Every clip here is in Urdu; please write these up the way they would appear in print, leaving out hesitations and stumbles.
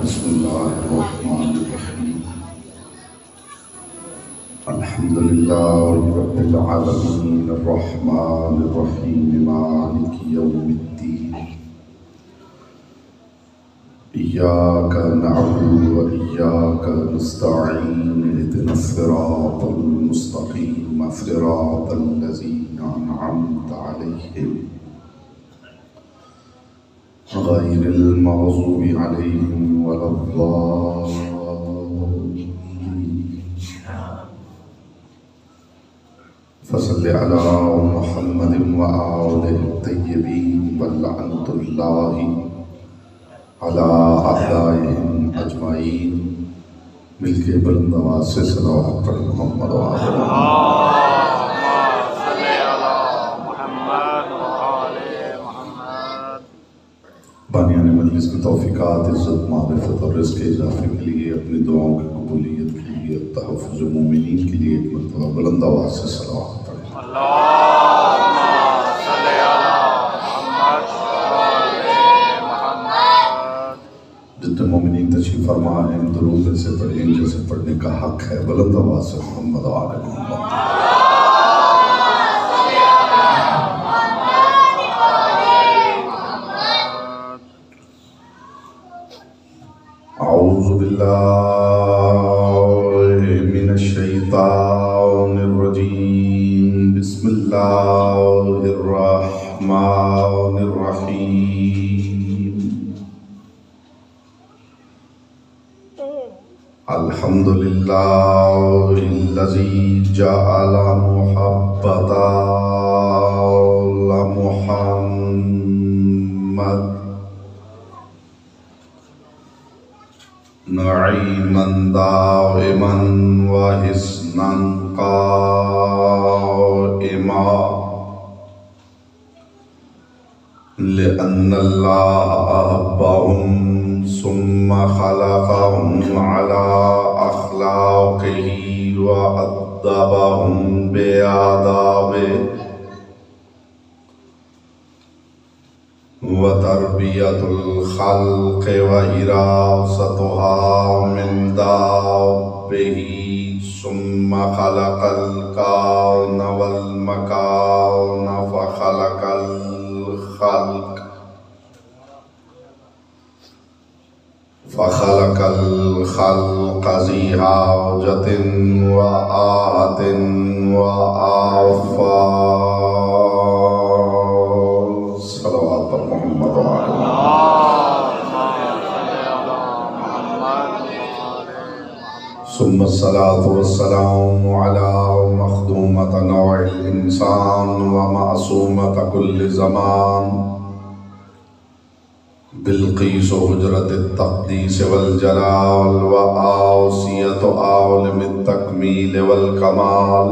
بسم الله الرحمن الرحيم الحمد لله رب العالمين الرحمن الرحيم مالك يوم الدين إياك نعبد وإياك نستعين اهدنا الصراط المستقيم صراط الذين أنعمت عليهم غير المغضوب عليهم ولا الضالين فصل على محمد وآله الطيبين ولعنة الله على أعدائهم أجمعين مل کے بلند آواز سے صلوات پڑھ محمد وآلہ بانیان مجلس کی توفیقات، عزت، معرفت اور رزق کے اضافے کے لیے، اپنی دعاؤں کی قبولیت کے لیے، تحفظ مومنین کے لیے ایک مرتبہ بلند آواز سے صلوات پڑھیں۔ اللہم صلی علی محمد وآلِ محمد۔ جتنے مومنین تشریف فرما ہیں درود سے پڑھیں جیسے پڑھنے کا حق ہے، بلند آواز سے محمد وآلِ محمد۔ اعوذ باللہ من الشیطان الرجیم، بسم اللہ الرحمن الرحیم۔ الحمدللہ الذی جعل محبت محمد نعیما دائما وحسنا قائما، لأن اللہ أحبهم ثم خلقهم على أخلاقه وأدبهم بآدابه وتربیت الخلق وحراستها من دابه ثم خلق الكون والمكان فخلق الخلق ذی حاجة وآهة وآفات۔ صلوات پر محمد وآلہ ثم الصلاة والسلام على مخدومة نوع الإنسان ومعصومة كل زمان بلقیس حجرت التقدیس والجلال وآوسیت عالم التکمیل والکمال،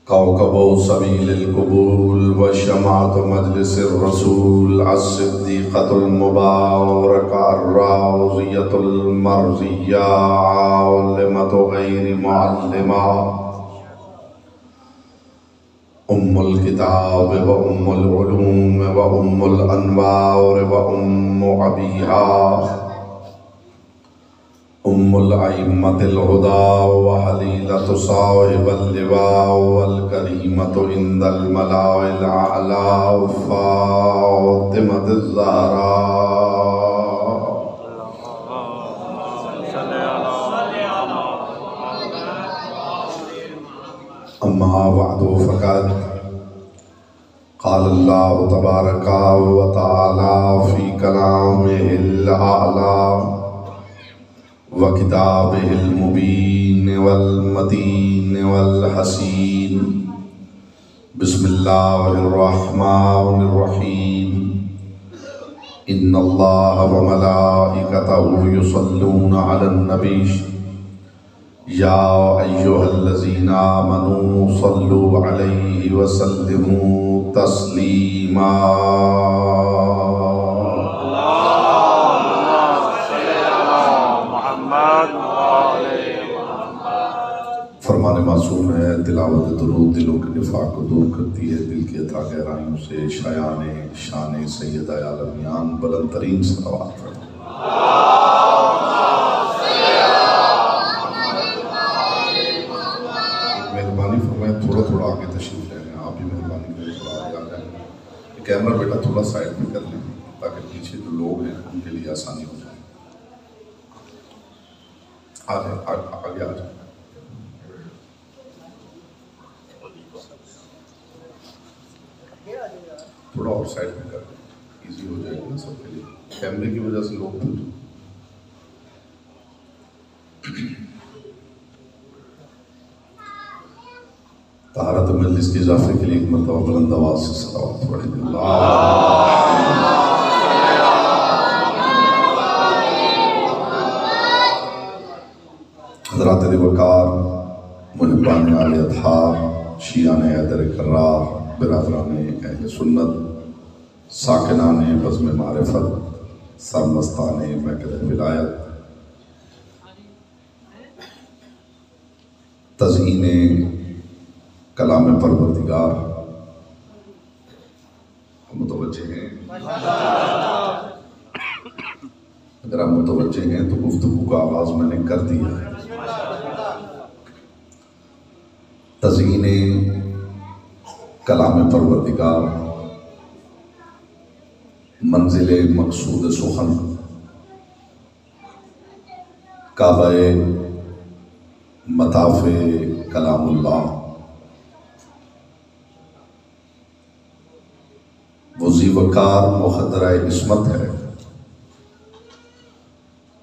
کوكب سبیل القبول وشمعة مجلس الرسول، الصدیقة المبارکة الراضیة المرضیة، عالمة غیر معلمة، ام الکتاب و ام العلوم و ام الانوار و ام ابیہا، ام الائمة الہدى و حلیلۃ صاحب اللواء والکریمۃ عند الملاء الاعلیٰ فاطمۃ الزہراء۔ اما بعد فقد قال اللہ تبارک و تعالی فی کلامہ الاعلی و کتابہ المبین والمتین والحسین، بسم اللہ الرحمن الرحیم، ان اللہ و ملائکتہ یصلون علی النبی یا ایہا الذین آمنوا صلوا علیہ وسلموا تسلیما۔ فرمان معصوم ہے، تلاوت درود دلوں کے نفاق کو دور کرتی ہے، دل کی عطا گہرائیوں سے شایان شان سیدہ عالمیان بلند ترین صلوات پڑھیں۔ مہربانی فرمائیں تھوڑا تھوڑا آگے تشریف لے لیں، آپ بھی مہربانی کریں تھوڑا آگے آ جائیں۔ کیمرہ بیٹا تھوڑا سائڈ پہ کر لیں تاکہ پیچھے جو لوگ ہیں ان کے لیے آسانی ہو جائے۔ آگے آ جائیں۔ تھوڑا اور سائڈ پہ کر لیں، ایزی ہو جائے گا نا سب کے لیے، کیمرے کی وجہ سے لوگ پھر طہارت مجلس کے اضافے کے لیے ایک مرتبہ بلند آواز سے صلوات پڑھیں۔ حضرات وقار، محبان آل اطہار، شیعان حیدر کرار، برادران اہل سنت، ساکنان بزم معرفت، سرمستان محکمہ ولایت، تزئین کلام پروردگار، ہم متوجہ ہیں؟ اگر ہم متوجہ ہیں تو گفتگو کا آغاز میں نے کر دیا ہے۔ تزئین کلام پروردگار، منزل مقصود سخن، کعبہ مطاف کلام اللہ، وہ ذی وقار مخدرہ عصمت ہے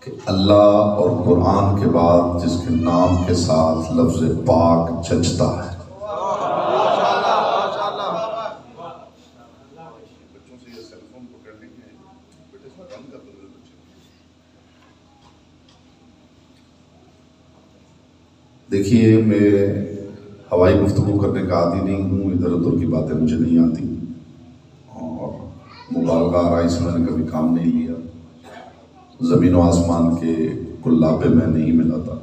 کہ اللہ اور قرآن کے بعد جس کے نام کے ساتھ لفظ پاک جچتا ہے۔ دیکھیے میں ہوائی گفتگو کرنے کا عادی نہیں ہوں، ادھر ادھر کی باتیں مجھے نہیں آتی، اور مبالغہ آرائی سے میں نے کبھی کام نہیں لیا، زمین و آسمان کے کلاب پہ میں نہیں ملا تھا،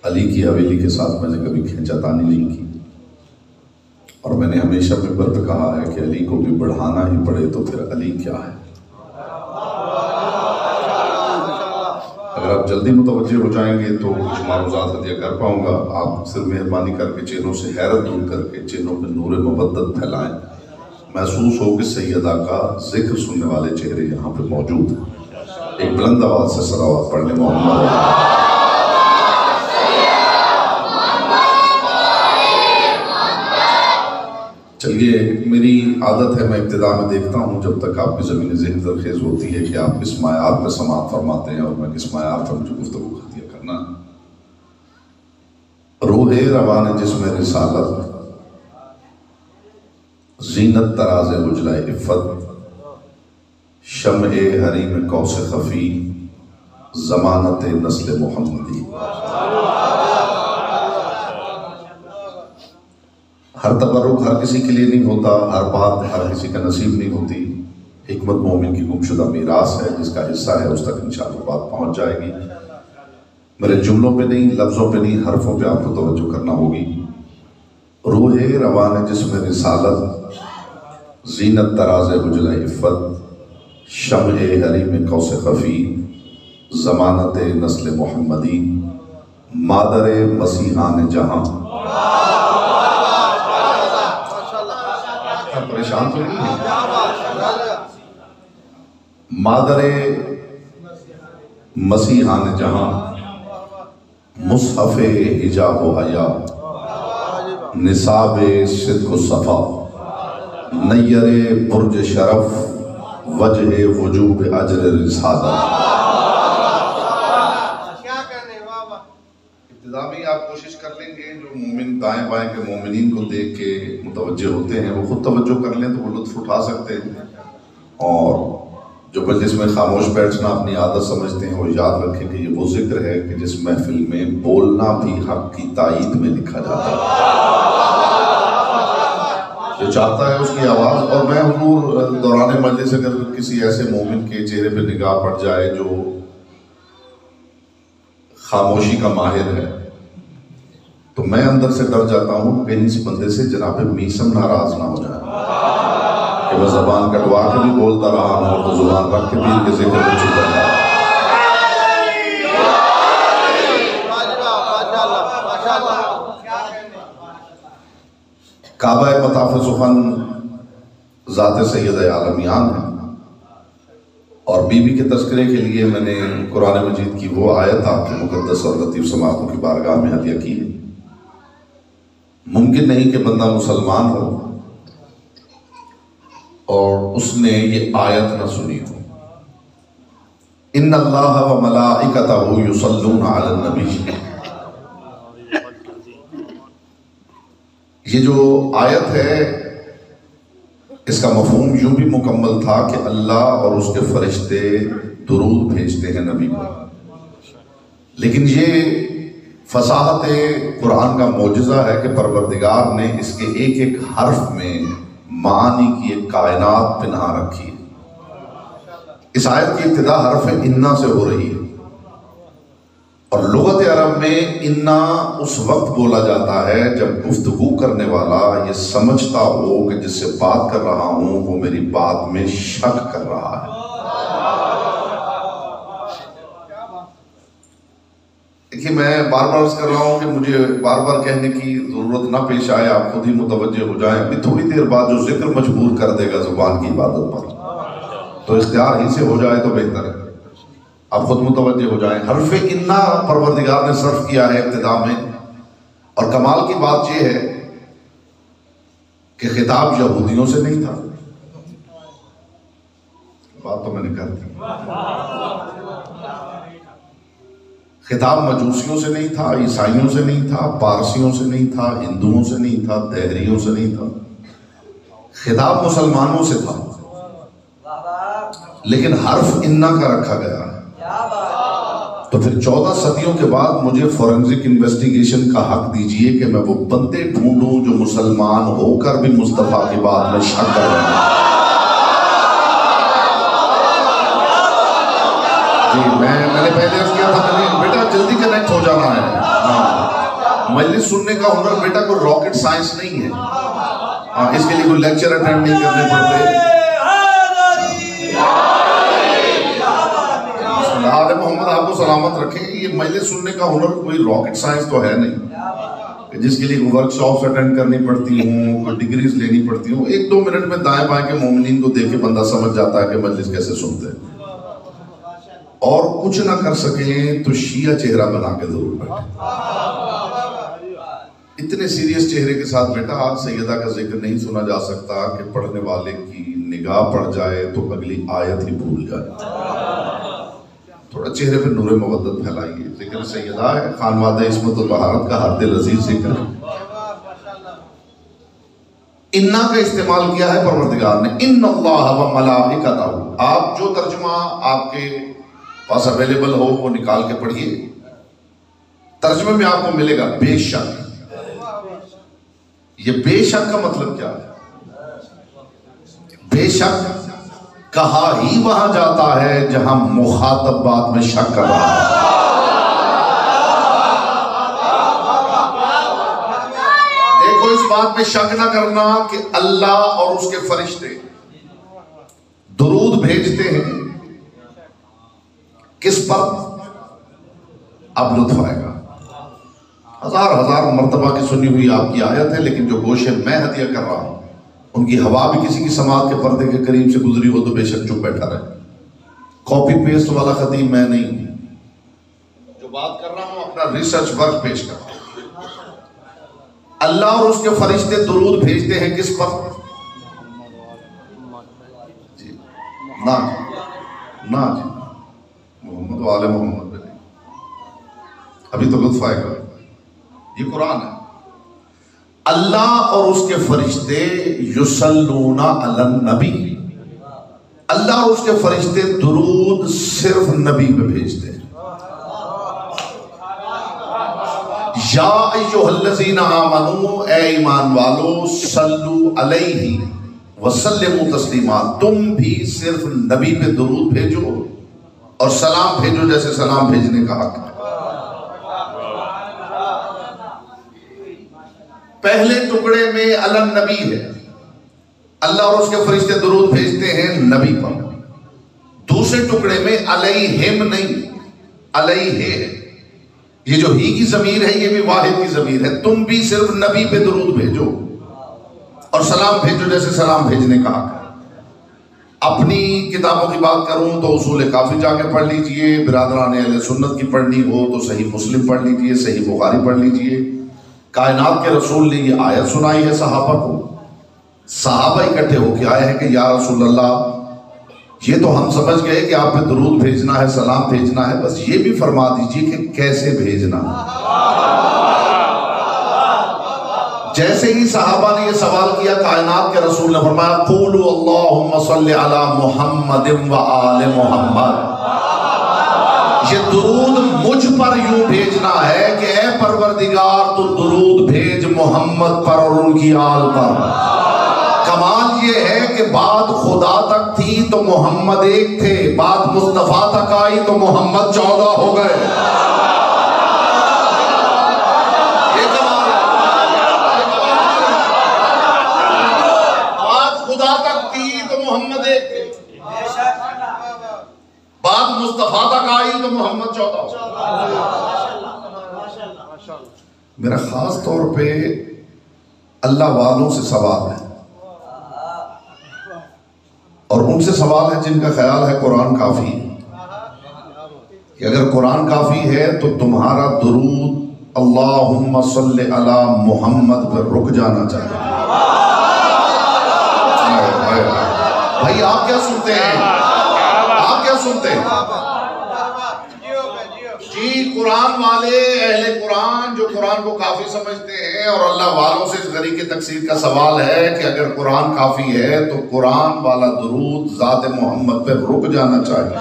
علی کی حویلی کے ساتھ میں نے کبھی کھینچا تانی نہیں کی، اور میں نے ہمیشہ منبر پہ کہا ہے کہ علی کو بھی بڑھانا ہی پڑے تو پھر علی کیا ہے۔ اگر آپ جلدی متوجہ ہو جائیں گے تو کچھ معروضات ہدیہ کر پاؤں گا، آپ صرف مہربانی کر کے چہروں سے حیرت دور کر کے چہروں پہ نور مبدت پھیلائیں، محسوس ہو کہ سیدہ کا ذکر سننے والے چہرے یہاں پہ موجود ہیں۔ ایک بلند آواز سے صلوات پڑھنے محمد۔ چلیے میری عادت ہے میں ابتدا میں دیکھتا ہوں جب تک آپ کی زمین ذہن زرخیز ہوتی ہے کہ آپ کس معیار میں سماعت فرماتے ہیں اور میں کس معیار پر مجھے گفتگو خطیہ کرنا۔ روح روان جسم رسالت، زینت تراز اجلہ عفت، شمع حریم قوس خفی، ضمانت نسل محمدی۔ ہر تبرک ہر کسی کے لیے نہیں ہوتا، ہر بات ہر کسی کا نصیب نہیں ہوتی، حکمت مومن کی گمشدہ میراث ہے، جس کا حصہ ہے اس تک انشاءاللہ بات پہنچ جائے گی۔ میرے جملوں پہ نہیں، لفظوں پہ نہیں، حرفوں پہ آپ کو توجہ کرنا ہوگی۔ روح روان جسم رسالت، زینت تراز اجلہ عفت، شمع حریم قوس خفی، ضمانت نسل محمدی، مادر مسیحان جہاں۔ پریشان تو نہیں ہے؟ مادر مسیحان جہاں، مصحف حجاب و حیا، نصاب صدق و صفا، نیر برج شرف، وجہ وجوب اجر رسالت۔ ابتدا میں آپ کوشش کر لیں گے، جو مومن دائیں بائیں کے مومنین کو دیکھ کے متوجہ ہوتے ہیں وہ خود توجہ کر لیں تو وہ لطف اٹھا سکتے ہیں، اور جو مجلس میں خاموش بیٹھنا اپنی عادت سمجھتے ہیں وہ یاد رکھیں کہ یہ وہ ذکر ہے کہ جس محفل میں بولنا بھی حق کی تائید میں لکھا جاتا ہے۔ جو چاہتا ہے اس کی آواز، اور میں حضور دوران مجلس اگر کسی ایسے مومن کے چہرے پہ نگاہ پڑ جائے جو خاموشی کا ماہر ہے، تو میں اندر سے ڈر جاتا ہوں کہ اس بندے سے جناب میسم ناراض نہ ہو جائے کہ میں زبان کٹوا کے بھی بولتا رہا ہوں اور تو زبان رکھ کے پیر کے ذکر میں چھپا رہا. کعبہ مطاف سخن ذات سید عالمیان ہے، اور بی بی کے تذکرے کے لیے میں نے قرآن مجید کی وہ آیت آپ کے مقدس اور لطیف سماعتوں کی بارگاہ میں ہدیہ کی ہے. ممکن نہیں کہ بندہ مسلمان ہو اور اس نے یہ آیت نہ سنی ہو. ان اللہ و ملائکتہ یصلون علی النبی. یہ جو آیت ہے اس کا مفہوم یوں بھی مکمل تھا کہ اللہ اور اس کے فرشتے درود بھیجتے ہیں نبی پر، لیکن یہ فصاحت قرآن کا معجزہ ہے کہ پروردگار نے اس کے ایک ایک حرف میں معانی کی ایک کائنات پنہا رکھی ہے. اس آیت کی ابتدا حرف انا سے ہو رہی ہے، اور لغت عرب میں انا اس وقت بولا جاتا ہے جب گفتگو کرنے والا یہ سمجھتا ہو کہ جس سے بات کر رہا ہوں وہ میری بات میں شک کر رہا ہے. دیکھیے میں بار بار عرض کر رہا ہوں کہ مجھے بار بار کہنے کی ضرورت نہ پیش آئے، آپ خود ہی متوجہ ہو جائیں. ابھی تھوڑی دیر بعد جو ذکر مجبور کر دے گا زبان کی عبادت پر، تو اختیار ہی سے ہو جائے تو بہتر ہے. آپ خود متوجہ ہو جائیں. حرف انا پروردگار نے صرف کیا ہے ابتدا میں، اور کمال کی بات یہ ہے کہ خطاب یہودیوں سے نہیں تھا. بات تو میں نے کر دی. خطاب مجوسیوں سے نہیں تھا، عیسائیوں سے نہیں تھا، پارسیوں سے نہیں تھا، ہندوؤں سے نہیں تھا، دہریوں سے نہیں تھا. خطاب مسلمانوں سے تھا، لیکن حرف انا کا رکھا گیا ہے. تو پھر 14 صدیوں کے بعد مجھے فورنزک انویسٹیگیشن کا حق دیجئے کہ میں وہ بندے ڈھونڈوں جو مسلمان ہو کر بھی مصطفیٰ کی بات میں شک کر رہے ہیں. جی میں نے پہلے عرض کیا تھا، میں نے بیٹا جلدی کنیکٹ ہو جانا ہے. ہاں مجلس سننے کا ہنر بیٹا کوئی راکٹ سائنس نہیں ہے. ہاں اس کے لیے کوئی لیکچر اٹینڈ نہیں کرنے پڑتے. آل محمد آپ کو سلامت رکھیں. یہ مجلس سننے کا ہنر کوئی راکٹ سائنس تو ہے نہیں جس کے لیے ورک شاپس اٹینڈ کرنی پڑتی ہوں، کوئی ڈگریز لینی پڑتی ہوں. 1-2 منٹ میں دائیں بائیں کے مومنین کو دیکھ کے بندہ سمجھ جاتا ہے کہ مجلس کیسے سنتے ہیں. اور کچھ نہ کر سکیں تو شیعہ چہرہ بنا کے ضرور بیٹھے. اتنے سیریس چہرے کے ساتھ بیٹا آج سیدہ کا ذکر نہیں سنا جا سکتا کہ پڑھنے والے کی نگاہ پڑ جائے تو اگلی آیت ہی بھول جائے. تھوڑا چہرے پہ نور مودت پھیلائیے. ذکر سیدہ ہے، خانوادہ عصمت و طہارت کا حد لذیذ ذکر ہے. انا کا استعمال کیا ہے پروردگار نے. ان اللہ و ملائکتہ. آپ جو ترجمہ آپ کے پاس اویلیبل ہو وہ نکال کے پڑھیے. ترجمے میں آپ کو ملے گا بے شک. یہ بے شک کا مطلب کیا ہے؟ بے شک کہا ہی وہاں جاتا ہے جہاں مخاطب بات میں شک کر رہا ہے. دیکھو اس بات میں شک نہ کرنا کہ اللہ اور اس کے فرشتے درود بھیجتے ہیں کس پر؟ اب لطف آئے گا. ہزار مرتبہ کی سنی ہوئی آپ کی آیت ہے، لیکن جو گوشے میں ہدیہ کر رہا ہوں ان کی ہوا بھی کسی کی سماعت کے پردے کے قریب سے گزری ہو تو بے شک چپ بیٹھا رہے. کاپی پیسٹ والا خطیب میں نہیں ہوں. جو بات کر رہا ہوں اپنا ریسرچ ورک پیش کر رہا ہوں. اللہ اور اس کے فرشتے درود بھیجتے ہیں کس پر؟ جی نا جی محمد و آل محمد. ابھی تو لطف آئے گا. یہ قرآن ہے. اللہ اور اس کے فرشتے یصلون علی النبی. اللہ اور اس کے فرشتے درود صرف نبی پہ بھیجتے ہیں. یا ایھا الذین آمنوا، اے ایمان والو، صلو علیہ وسلموا تسلیما. تم بھی صرف نبی پہ درود بھیجو اور سلام بھیجو جیسے سلام بھیجنے کا حق ہے. پہلے ٹکڑے میں علی نبی ہے، اللہ اور اس کے فرشتے درود بھیجتے ہیں نبی پر. دوسرے ٹکڑے میں علیہم نہیں، علیہ ہے. یہ جو ہی کی ضمیر ہے یہ بھی واحد کی ضمیر ہے. تم بھی صرف نبی پہ درود بھیجو اور سلام بھیجو جیسے سلام بھیجنے کا حق ہے. اپنی کتابوں کی بات کروں تو اصول کافی جا کے پڑھ لیجئے، برادران اہل سنت کی پڑھنی ہو تو صحیح مسلم پڑھ لیجئے، صحیح بخاری پڑھ لیجئے. کائنات کے رسول نے یہ آیت سنائی ہے صحابہ کو. صحابہ اکٹھے ہو کے آئے ہیں کہ یا رسول اللہ یہ تو ہم سمجھ گئے کہ آپ پہ درود بھیجنا ہے، سلام بھیجنا ہے، بس یہ بھی فرما دیجئے کہ کیسے بھیجنا. جیسے ہی صحابہ نے یہ سوال کیا کائنات کے رسول نے فرمایا قولوا اللہم صلی علی محمد و آل محمد. یہ درود مجھ پر یوں بھیجنا ہے کہ اے پروردگار تو درود بھیج محمد پر اور ان کی آل پر. کمال یہ ہے کہ بات خدا تک تھی تو محمد ایک تھے، بات مصطفیٰ تک آئی تو محمد 14 ہو گئے. یہ کمال ہے. بات خدا تک تھی تو محمد ایک تھے، بات مصطفیٰ تک آئی تو محمد 14 ہو گئے. میرا خاص طور پہ اللہ والوں سے سوال ہے، اور ان سے سوال ہے جن کا خیال ہے قرآن کافی ہے، کہ اگر قرآن کافی ہے تو تمہارا درود اللہم صلی علی محمد پر رک جانا چاہیے. بھائی آپ کیا سنتے ہیں؟ آپ کیا سنتے ہیں؟ جی قرآن والے اہل قرآن جو قرآن کو کافی سمجھتے ہیں اور اللہ والوں سے اس غریق تقصیر کا سوال ہے کہ اگر قرآن کافی ہے تو قرآن والا درود ذات محمد پہ رک جانا چاہیے.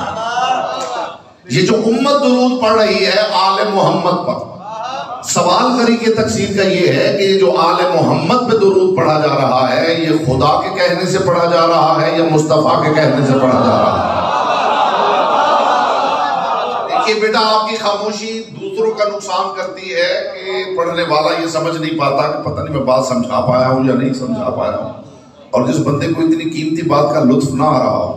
یہ جو امت درود پڑھ رہی ہے آل محمد پر، سوال غریق تقصیر کا یہ ہے کہ یہ جو آل محمد پہ درود پڑھا جا رہا ہے یہ خدا کے کہنے سے پڑھا جا رہا ہے یا مصطفیٰ کے کہنے سے پڑھا جا رہا ہے؟ کہ بیٹا آپ کی خاموشی دوسروں کا نقصان کرتی ہے کہ پڑھنے والا یہ سمجھ نہیں پاتا کہ پتہ نہیں میں بات سمجھا پایا ہوں یا نہیں سمجھا پایا ہوں. اور جس بندے کو اتنی قیمتی بات کا لطف نہ آ رہا ہو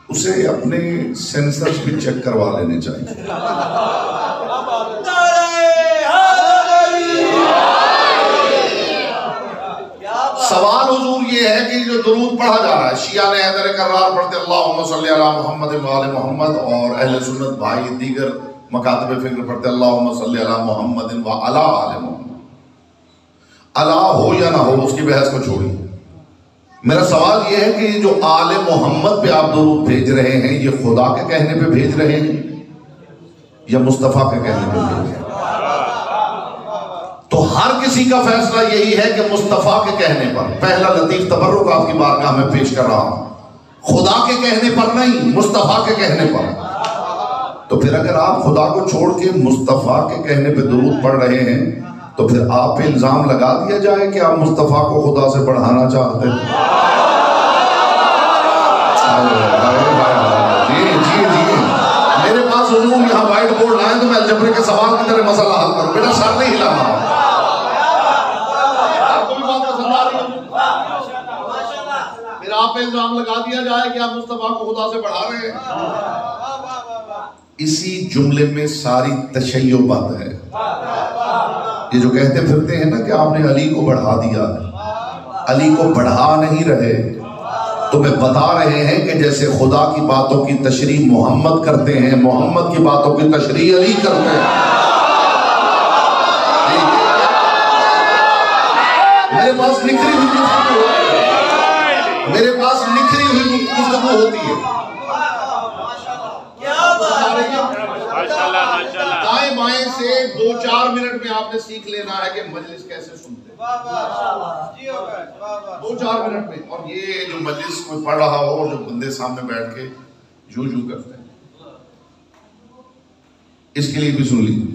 اسے اپنے سینسرز بھی چیک کروا لینے چاہیے. سوال حضور یہ ہے کہ جو درود پڑھا جا رہا ہے شیعہ نے حیدر کرار پڑھتے اللہم صلی علی محمد و آل محمد، اور اہل سنت بھائی دیگر مکاتب فکر پڑھتے اللہم صلی علی محمد و علی آل محمد. علی ہو یا نہ ہو اس کی بحث کو چھوڑی. میرا سوال یہ ہے کہ جو آل محمد پہ آپ درود بھیج رہے ہیں یہ خدا کے کہنے پہ بھیج رہے ہیں یا مصطفیٰ کے کہنے پہ بھیج رہے ہیں؟ تو ہر کسی کا فیصلہ یہی ہے کہ مصطفیٰ کے کہنے پر. پہلا لطیف تبرک آپ کی بارگاہ میں پیش کر رہا ہوں، خدا کے کہنے پر نہیں، مصطفیٰ کے کہنے پر. تو پھر اگر آپ خدا کو چھوڑ کے مصطفیٰ کے کہنے پہ درود پڑھ رہے ہیں تو پھر آپ پہ الزام لگا دیا جائے کہ آپ مصطفیٰ کو خدا سے بڑھانا چاہتے ہیں. جی میرے پاس حضور یہاں وائٹ بورڈ لائیں تو میں الجبر کے سوال کی طرح مسئلہ حل کروں. بیٹا سر نہیں ہلانا. پھر آپ پہ الزام لگا دیا جائے کہ آپ مصطفیٰ کو خدا سے بڑھا رہے ہیں. اسی جملے میں ساری تشیع بات ہے. یہ جو کہتے پھرتے ہیں نا کہ آپ نے علی کو بڑھا دیا، علی کو بڑھا نہیں رہے، تمہیں بتا رہے ہیں کہ جیسے خدا کی باتوں کی تشریح محمد کرتے ہیں محمد کی باتوں کی تشریح علی کرتے ہیں. میرے پاس نکھری ہوئی گفتگو ہوتی ہے. دائیں بائیں سے 2-4 منٹ میں آپ نے سیکھ لینا ہے کہ مجلس کیسے سنتے ہیں. 2-4 منٹ میں. اور یہ جو مجلس کوئی پڑھ رہا ہو جو بندے سامنے بیٹھ کے جو کرتے ہیں اس کے لیے بھی سن لیجیے.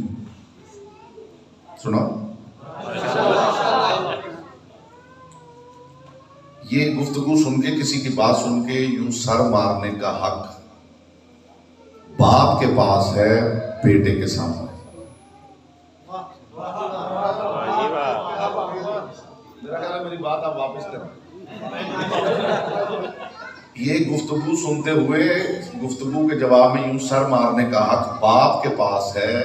سنا یہ گفتگو سن کے کسی کی بات سن کے یوں سر مارنے کا حق باپ کے پاس ہے بیٹے کے سامنے. یہ گفتگو سنتے ہوئے گفتگو کے جواب میں یوں سر مارنے کا حق باپ کے پاس ہے،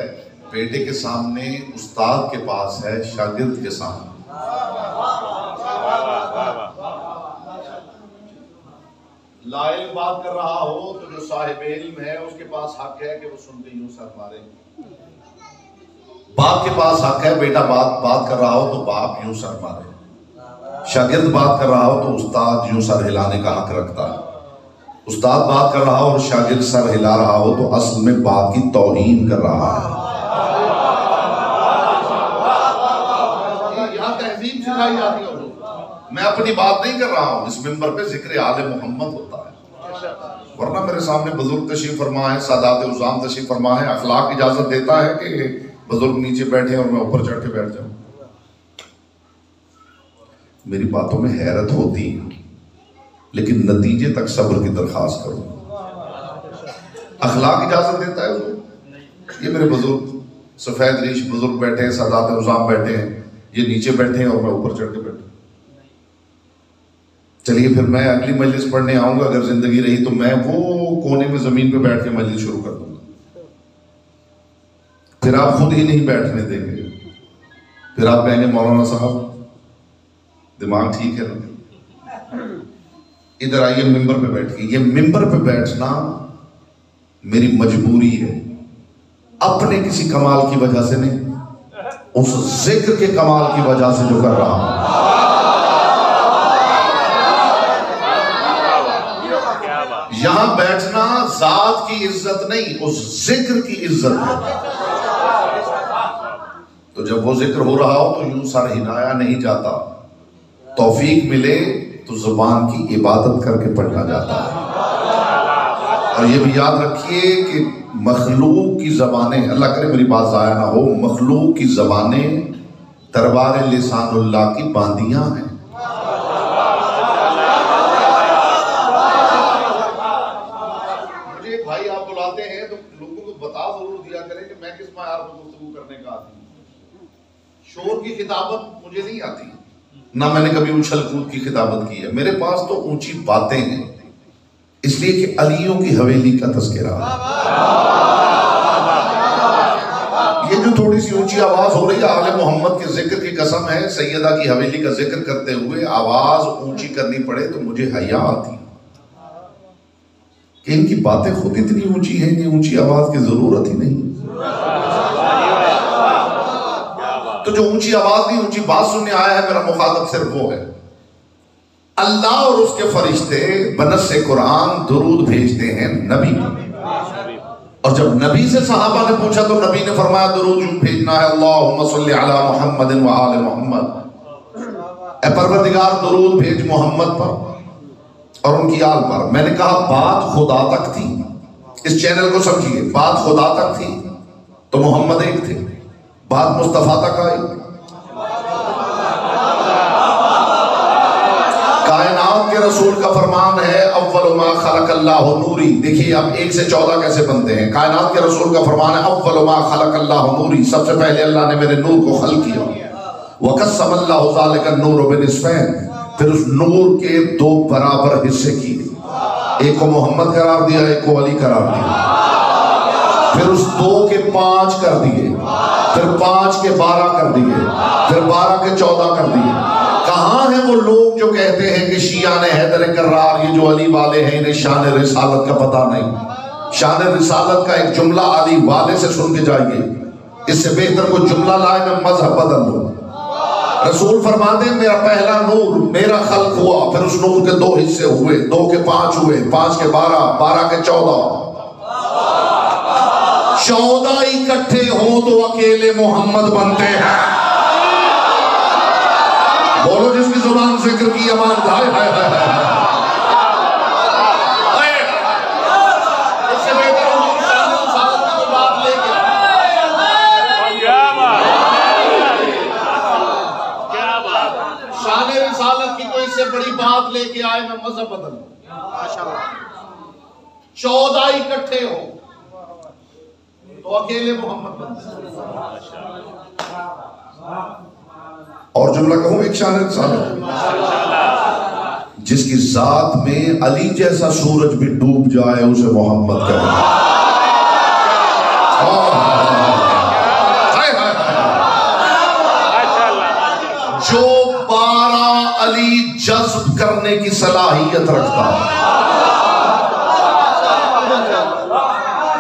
بیٹے کے سامنے، استاد کے پاس ہے، شاگرد کے سامنے۔ لا علم بات کر رہا ہو تو جو صاحب علم ہے اس کے پاس حق ہے کہ وہ سن کے یوں سر مارے۔ باپ کے پاس حق ہے، بیٹا بات کر رہا ہو تو باپ یوں سر مارے، شاگرد بات کر رہا ہو تو استاد یوں سر ہلانے کا حق رکھتا ہے۔ استاد بات کر رہا ہو اور شاگرد سر ہلا رہا ہو تو اصل میں بات کی توہین کر رہا ہے۔ یہاں تہذیب سکھائی جاتی ہے۔ میں اپنی بات نہیں کر رہا ہوں، اس منبر پہ ذکر آل محمد ہوتا ہے، ورنہ میرے سامنے بزرگ تشریف فرما ہے، سادات عظام تشریف فرما ہے، اخلاق اجازت دیتا ہے کہ بزرگ نیچے بیٹھے اور میں اوپر چڑھ کے بیٹھ جاؤں؟ میری باتوں میں حیرت ہوتی ہے، لیکن نتیجے تک صبر کی درخواست کروں۔ اخلاق اجازت دیتا ہے حضور؟ یہ میرے بزرگ سفید ریش بزرگ بیٹھے ہیں، سادات عظام بیٹھے ہیں، یہ نیچے بیٹھے ہیں اور میں اوپر چڑھ کے بیٹھا۔ چلیے پھر میں اگلی مجلس پڑھنے آؤں گا، اگر زندگی رہی تو میں وہ کونے میں زمین پہ بیٹھ کے مجلس شروع کر دوں گا، پھر آپ خود ہی نہیں بیٹھنے دیں گے، پھر آپ کہیں گے مولانا صاحب دماغ ٹھیک ہے نا، ادھر آئیے ممبر پہ بیٹھ کے۔ یہ ممبر پہ بیٹھنا میری مجبوری ہے، اپنے کسی کمال کی وجہ سے نہیں، اس ذکر کے کمال کی وجہ سے جو کر رہا ہوں۔ یہاں بیٹھنا ذات کی عزت نہیں، اس ذکر کی عزت ہے۔ تو جب وہ ذکر ہو رہا ہو تو یوں سر ہلایا نہیں جاتا، توفیق ملے تو زبان کی عبادت کر کے پڑھنا جاتا ہے۔ اور یہ بھی یاد رکھیے کہ مخلوق کی زبانیں، اللہ کرے میری بات ضائع نہ ہو، مخلوق کی زبانیں دربار لسان اللہ کی باندیاں ہیں۔ مجھے بھائی آپ بلاتے ہیں تو لوگوں کو بتا ضرور دیا کریں کہ میں کس معیار پر گفتگو کرنے کا آدمی ہوں۔ شور کی خطابت مجھے نہیں آتی، نہ میں نے کبھی اچھل کود کی خطابت کی ہے، میرے پاس تو اونچی باتیں ہیں، اس لیے کہ علیوں کی حویلی کا تذکرہ ہے۔ یہ جو تھوڑی سی اونچی آواز ہو رہی ہے آل محمد کے ذکر کی قسم ہے، سیدہ کی حویلی کا ذکر کرتے ہوئے آواز اونچی کرنی پڑے تو مجھے حیا آتی کہ ان کی باتیں خود اتنی اونچی ہیں، انہیں اونچی آواز کی ضرورت ہی نہیں۔ تو جو اونچی آواز نہیں، اونچی بات سننے آیا ہے، میرا مخاطب صرف وہ ہے۔ اللہ اور اس کے فرشتے بنص قرآن درود بھیجتے ہیں نبی پر، اور جب نبی سے صحابہ نے پوچھا تو نبی نے فرمایا درود یوں بھیجنا ہے، اللہم صلی علی محمد و آل محمد، اے پروردگار درود بھیج محمد پر اور ان کی آل پر۔ میں نے کہا بات خدا تک تھی، اس چینل کو سمجھیے، بات خدا تک تھی تو محمد ایک تھے، بات مصطفیٰ تک آئی، کائنات کے رسول کا فرمان ہے اول ما خلق اللہ نوری۔ دیکھیے اب 1 سے 14 کیسے بنتے ہیں۔ کائنات کے رسول کا فرمان ہے اول ما خلق اللہ نوری، سب سے پہلے اللہ نے میرے نور کو خلق کیا، وقسم اللہ ذالک النور بنصفین، پھر اس نور کے 2 برابر حصے کیے، ایک کو محمد قرار دیا، ایک کو علی قرار دیا، پھر اس 2 کے 5 کر دیے، پھر 5 کے 12 کر دیے، پھر 12 کے 14 کر دیے۔ کہاں ہیں وہ لوگ جو کہتے ہیں کہ شیعان حیدر کرار، یہ جو علی والے ہیں انہیں شان رسالت کا پتہ نہیں؟ شان رسالت کا ایک جملہ علی والے سے سن کے جائیے، اس سے بہتر کوئی جملہ لائے میں مذہب بدل لوں۔ رسول فرماتے ہیں میرا پہلا نور میرا خلق ہوا، پھر اس نور کے 2 حصے ہوئے، 2 کے 5 ہوئے، 5 کے 12، 12 کے 14۔ 14 اکٹھے ہوں تو اکیلے محمد بنتے ہیں۔ بولو جس کی زبان ذکر کی امان دھائے ہائے ہائے ہائے۔ اس سے بہتر حضور شان رسالت کی کوئی بات لے کے، شان رسالت کی کوئی اس سے بڑی بات لے کے آئے میں مذہب بدل لوں۔ 14 اکٹھے ہوں تو اکیلے محمد بنتے ہیں۔ اور جملہ کہوں ایک شان رسالت، جس کی ذات میں علی جیسا سورج بھی ڈوب جائے اسے محمد کہنا۔ جو 12 علی جذب کرنے کی صلاحیت رکھتا ہے،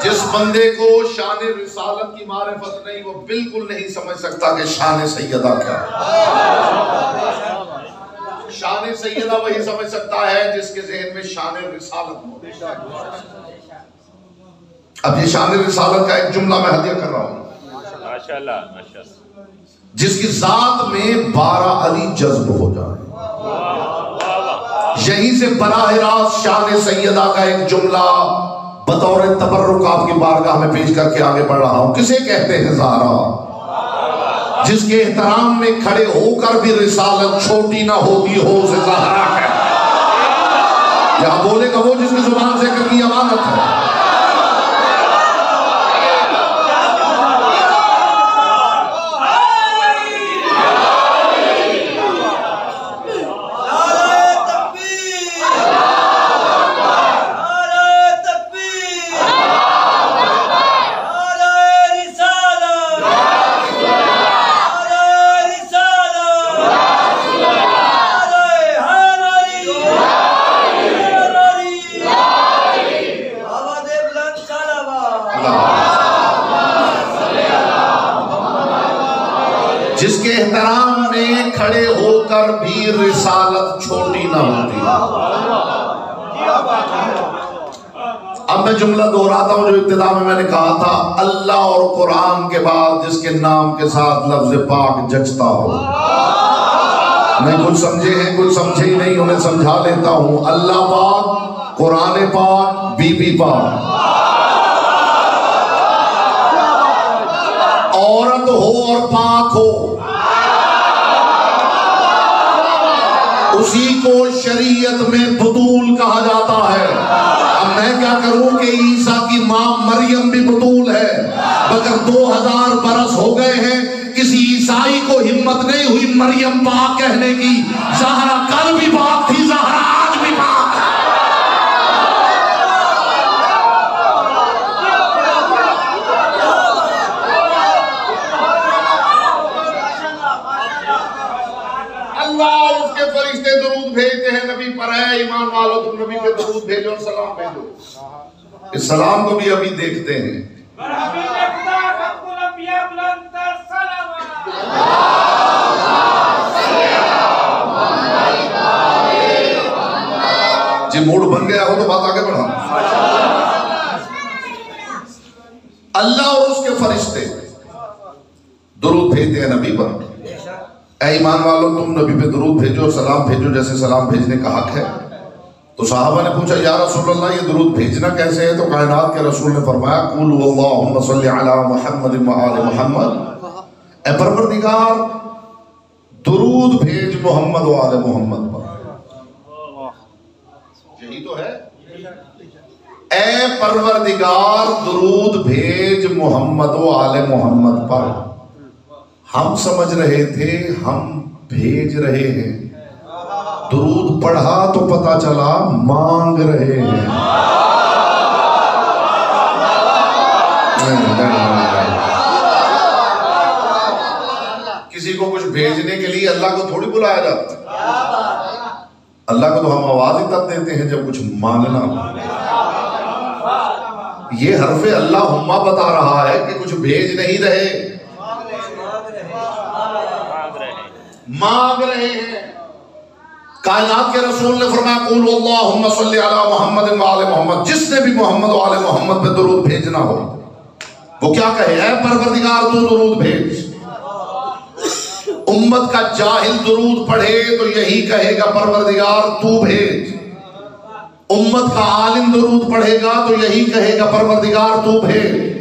جس بندے کو شان رسالت کی معرفت نہیں، وہ بالکل نہیں سمجھ سکتا کہ شان سیدہ کیا ہے۔ شان سیدہ وہی سمجھ سکتا ہے جس کے ذہن میں شان رسالت ہو۔ اب یہ شان رسالت کا ایک جملہ میں ہدیہ کر رہا ہوں، ماشاءاللہ جس کی ذات میں 12 علی جذب ہو جائے۔ یہیں سے براہ راست شان سیدہ کا ایک جملہ بطور تبرک آپ کی بارگاہ میں پیش کر کے آگے بڑھ رہا ہوں۔ کسے کہتے ہیں زہرا؟ جس کے احترام میں کھڑے ہو کر بھی رسالت چھوٹی نہ ہوتی ہو اسے زہرا ہے۔ یہاں بولے گا وہ جس کی زبان سے کرنی امانت ہے۔ جس کے احترام میں کھڑے ہو کر بھی رسالت چھوٹی نہ ہوتی۔ اب میں جملہ دہراتا ہوں جو ابتدا میں نے کہا تھا، اللہ اور قرآن کے بعد جس کے نام کے ساتھ لفظ پاک جچتا ہو۔ نہیں کچھ سمجھے ہیں، کچھ سمجھے ہی نہیں، انہیں سمجھا لیتا ہوں۔ اللہ پاک، قرآن پاک، بی بی پاک، عورت ہو اور پاک ہو، اسی کو شریعت میں بطول کہا جاتا ہے۔ اب میں کیا کروں کہ عیسیٰ کی ماں مریم بھی بطول ہے، مگر 2000 برس ہو گئے ہیں، کسی عیسائی کو ہمت نہیں ہوئی مریم پاک کہنے کی۔ زہرا کل بھی پاک تھی، زہرا آج بھی پاک ہے۔ اللہ اور اس کے فرشتے درود بھیجتے ہیں نبی پر، ہے ایمان والو تم نبی پہ درود بھیجو اور سلام بھیجو۔ اس سلام کو بھی ابھی دیکھتے ہیں۔ جی موڈ بن گیا ہو تو بات آگے بڑھا۔ اللہ اور اس کے فرشتے درود بھیجتے ہیں نبی پر، اے ایمان والو تم نبی پہ درود بھیجو اور سلام بھیجو جیسے سلام بھیجنے کا حق ہے۔ تو صحابہ نے پوچھا یا رسول اللہ یہ درود بھیجنا کیسے ہے؟ تو کائنات کے رسول نے فرمایا قولوا اللہم صلی علی محمد وآل محمد، اے پروردگار درود بھیج محمد و آل محمد پر۔ یہی تو ہے، اے پروردگار درود بھیج محمد و آل محمد پر۔ ہم سمجھ رہے تھے ہم بھیج رہے ہیں، درود پڑھا تو پتا چلا مانگ رہے ہیں۔ کسی کو کچھ بھیجنے کے لیے اللہ کو تھوڑی بلایا جاتا ہے، اللہ کو تو ہم آواز ہی تب دیتے ہیں جب کچھ مانگنا ہو۔ یہ حرف اللہ ہما بتا رہا ہے کہ کچھ بھیج نہیں رہے، مانگ رہے ہیں۔ کائنات کے رسول نے فرمایا قولوا اللہم صلی علی محمد وآل محمد، جس نے بھی محمد و آل محمد پہ درود بھیجنا ہو وہ کیا کہے؟ اے پروردگار تو درود بھیج۔ امت کا جاہل درود پڑھے تو یہی کہے گا پروردگار تو بھیج، امت کا عالم درود پڑھے گا تو یہی کہے گا پروردگار تو بھیج۔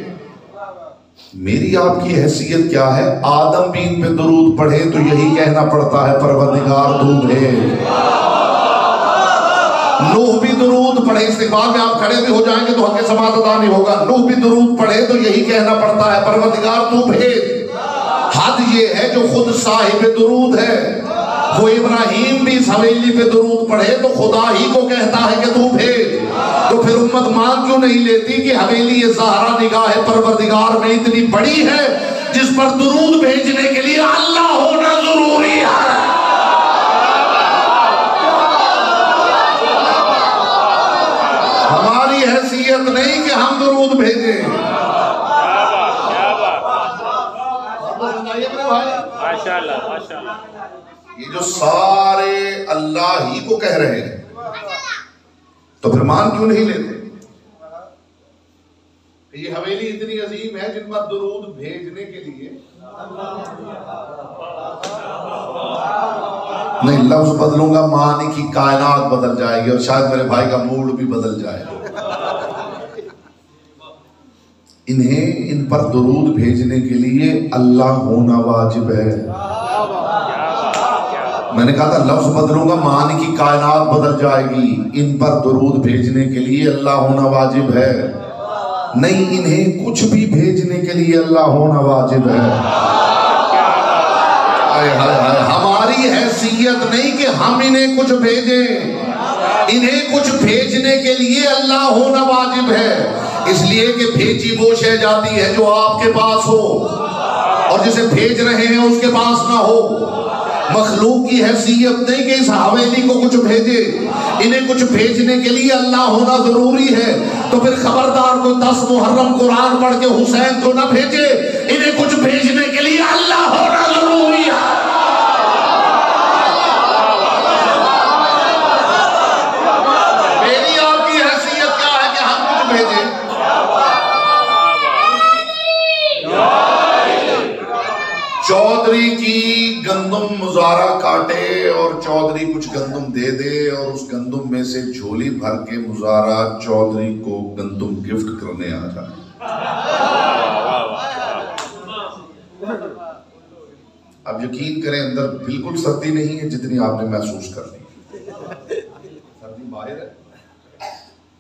میری آپ کی حیثیت کیا ہے؟ آدم بھی ان پہ درود پڑھے تو یہی کہنا پڑتا ہے پروردگار تو بھیج۔ نوح بھی درود پڑھے، استقبال میں آپ کھڑے بھی ہو جائیں گے تو حق سماعت ادا نہیں ہوگا، نوح بھی درود پڑھے تو یہی کہنا پڑتا ہے پروردگار تو بھیج۔ حد یہ ہے جو خود صاحب درود ہے، وہ ابراہیم بھی اس حویلی پہ درود پڑھے تو خدا ہی کو کہتا ہے کہ تو بھیج، تو پھر امت مان کیوں نہیں لیتی کہ حویلی زہرا نگاہ پروردگار میں اتنی بڑی ہے جس پر درود بھیجنے کے لیے اللہ ہونا ضروری ہے۔ ہماری حیثیت نہیں کہ ہم درود بھیجیں۔ یہ جو سارے اللہ ہی کو کہہ رہے ہیں تو پھر مان کیوں نہیں لیتے؟ یہ حویلی اتنی عظیم ہے جن پر درود بھیجنے کے لیے نہیں، لفظ بدلوں گا معنی کی کائنات بدل جائے گی اور شاید میرے بھائی کا موڈ بھی بدل جائے گا۔ انہیں ان پر درود بھیجنے کے لیے اللہ ہونا واجب ہے۔ میں نے کہا تھا لفظ بدلوں گا معنی کی کائنات بدل جائے گی، ان پر درود بھیجنے کے لیے اللہ ہونا واجب ہے، نہیں انہیں کچھ بھی بھیجنے کے لیے اللہ ہونا واجب ہے۔ ہماری حیثیت نہیں کہ ہم انہیں کچھ بھیجیں، انہیں کچھ بھیجنے کے لیے اللہ ہونا واجب ہے، اس لیے کہ بھیجی وہ شے جاتی ہے جو آپ کے پاس ہو اور جسے بھیج رہے ہیں اس کے پاس نہ ہو۔ مخلوق کی حیثیت نہیں کہ اس حویلی کو کچھ بھیجے، انہیں کچھ بھیجنے کے لیے اللہ ہونا ضروری ہے، تو پھر خبردار کو 10 محرم قرآن پڑھ کے حسین کو نہ بھیجے، انہیں کچھ بھیجنے کے لیے اللہ ہونا ضروری ہے۔ میری آپ کی حیثیت کیا ہے کہ ہم کچھ بھیجیں؟ چودھری کی گندم مزارہ کاٹے اور چودھری کچھ گندم دے دے اور اس گندم میں سے جھولی بھر کے مزارہ چودھری کو گندم گفٹ کرنے آ جائے۔ اب یقین کریں اندر بالکل سردی نہیں ہے جتنی آپ نے محسوس کر لی، سردی باہر ہے،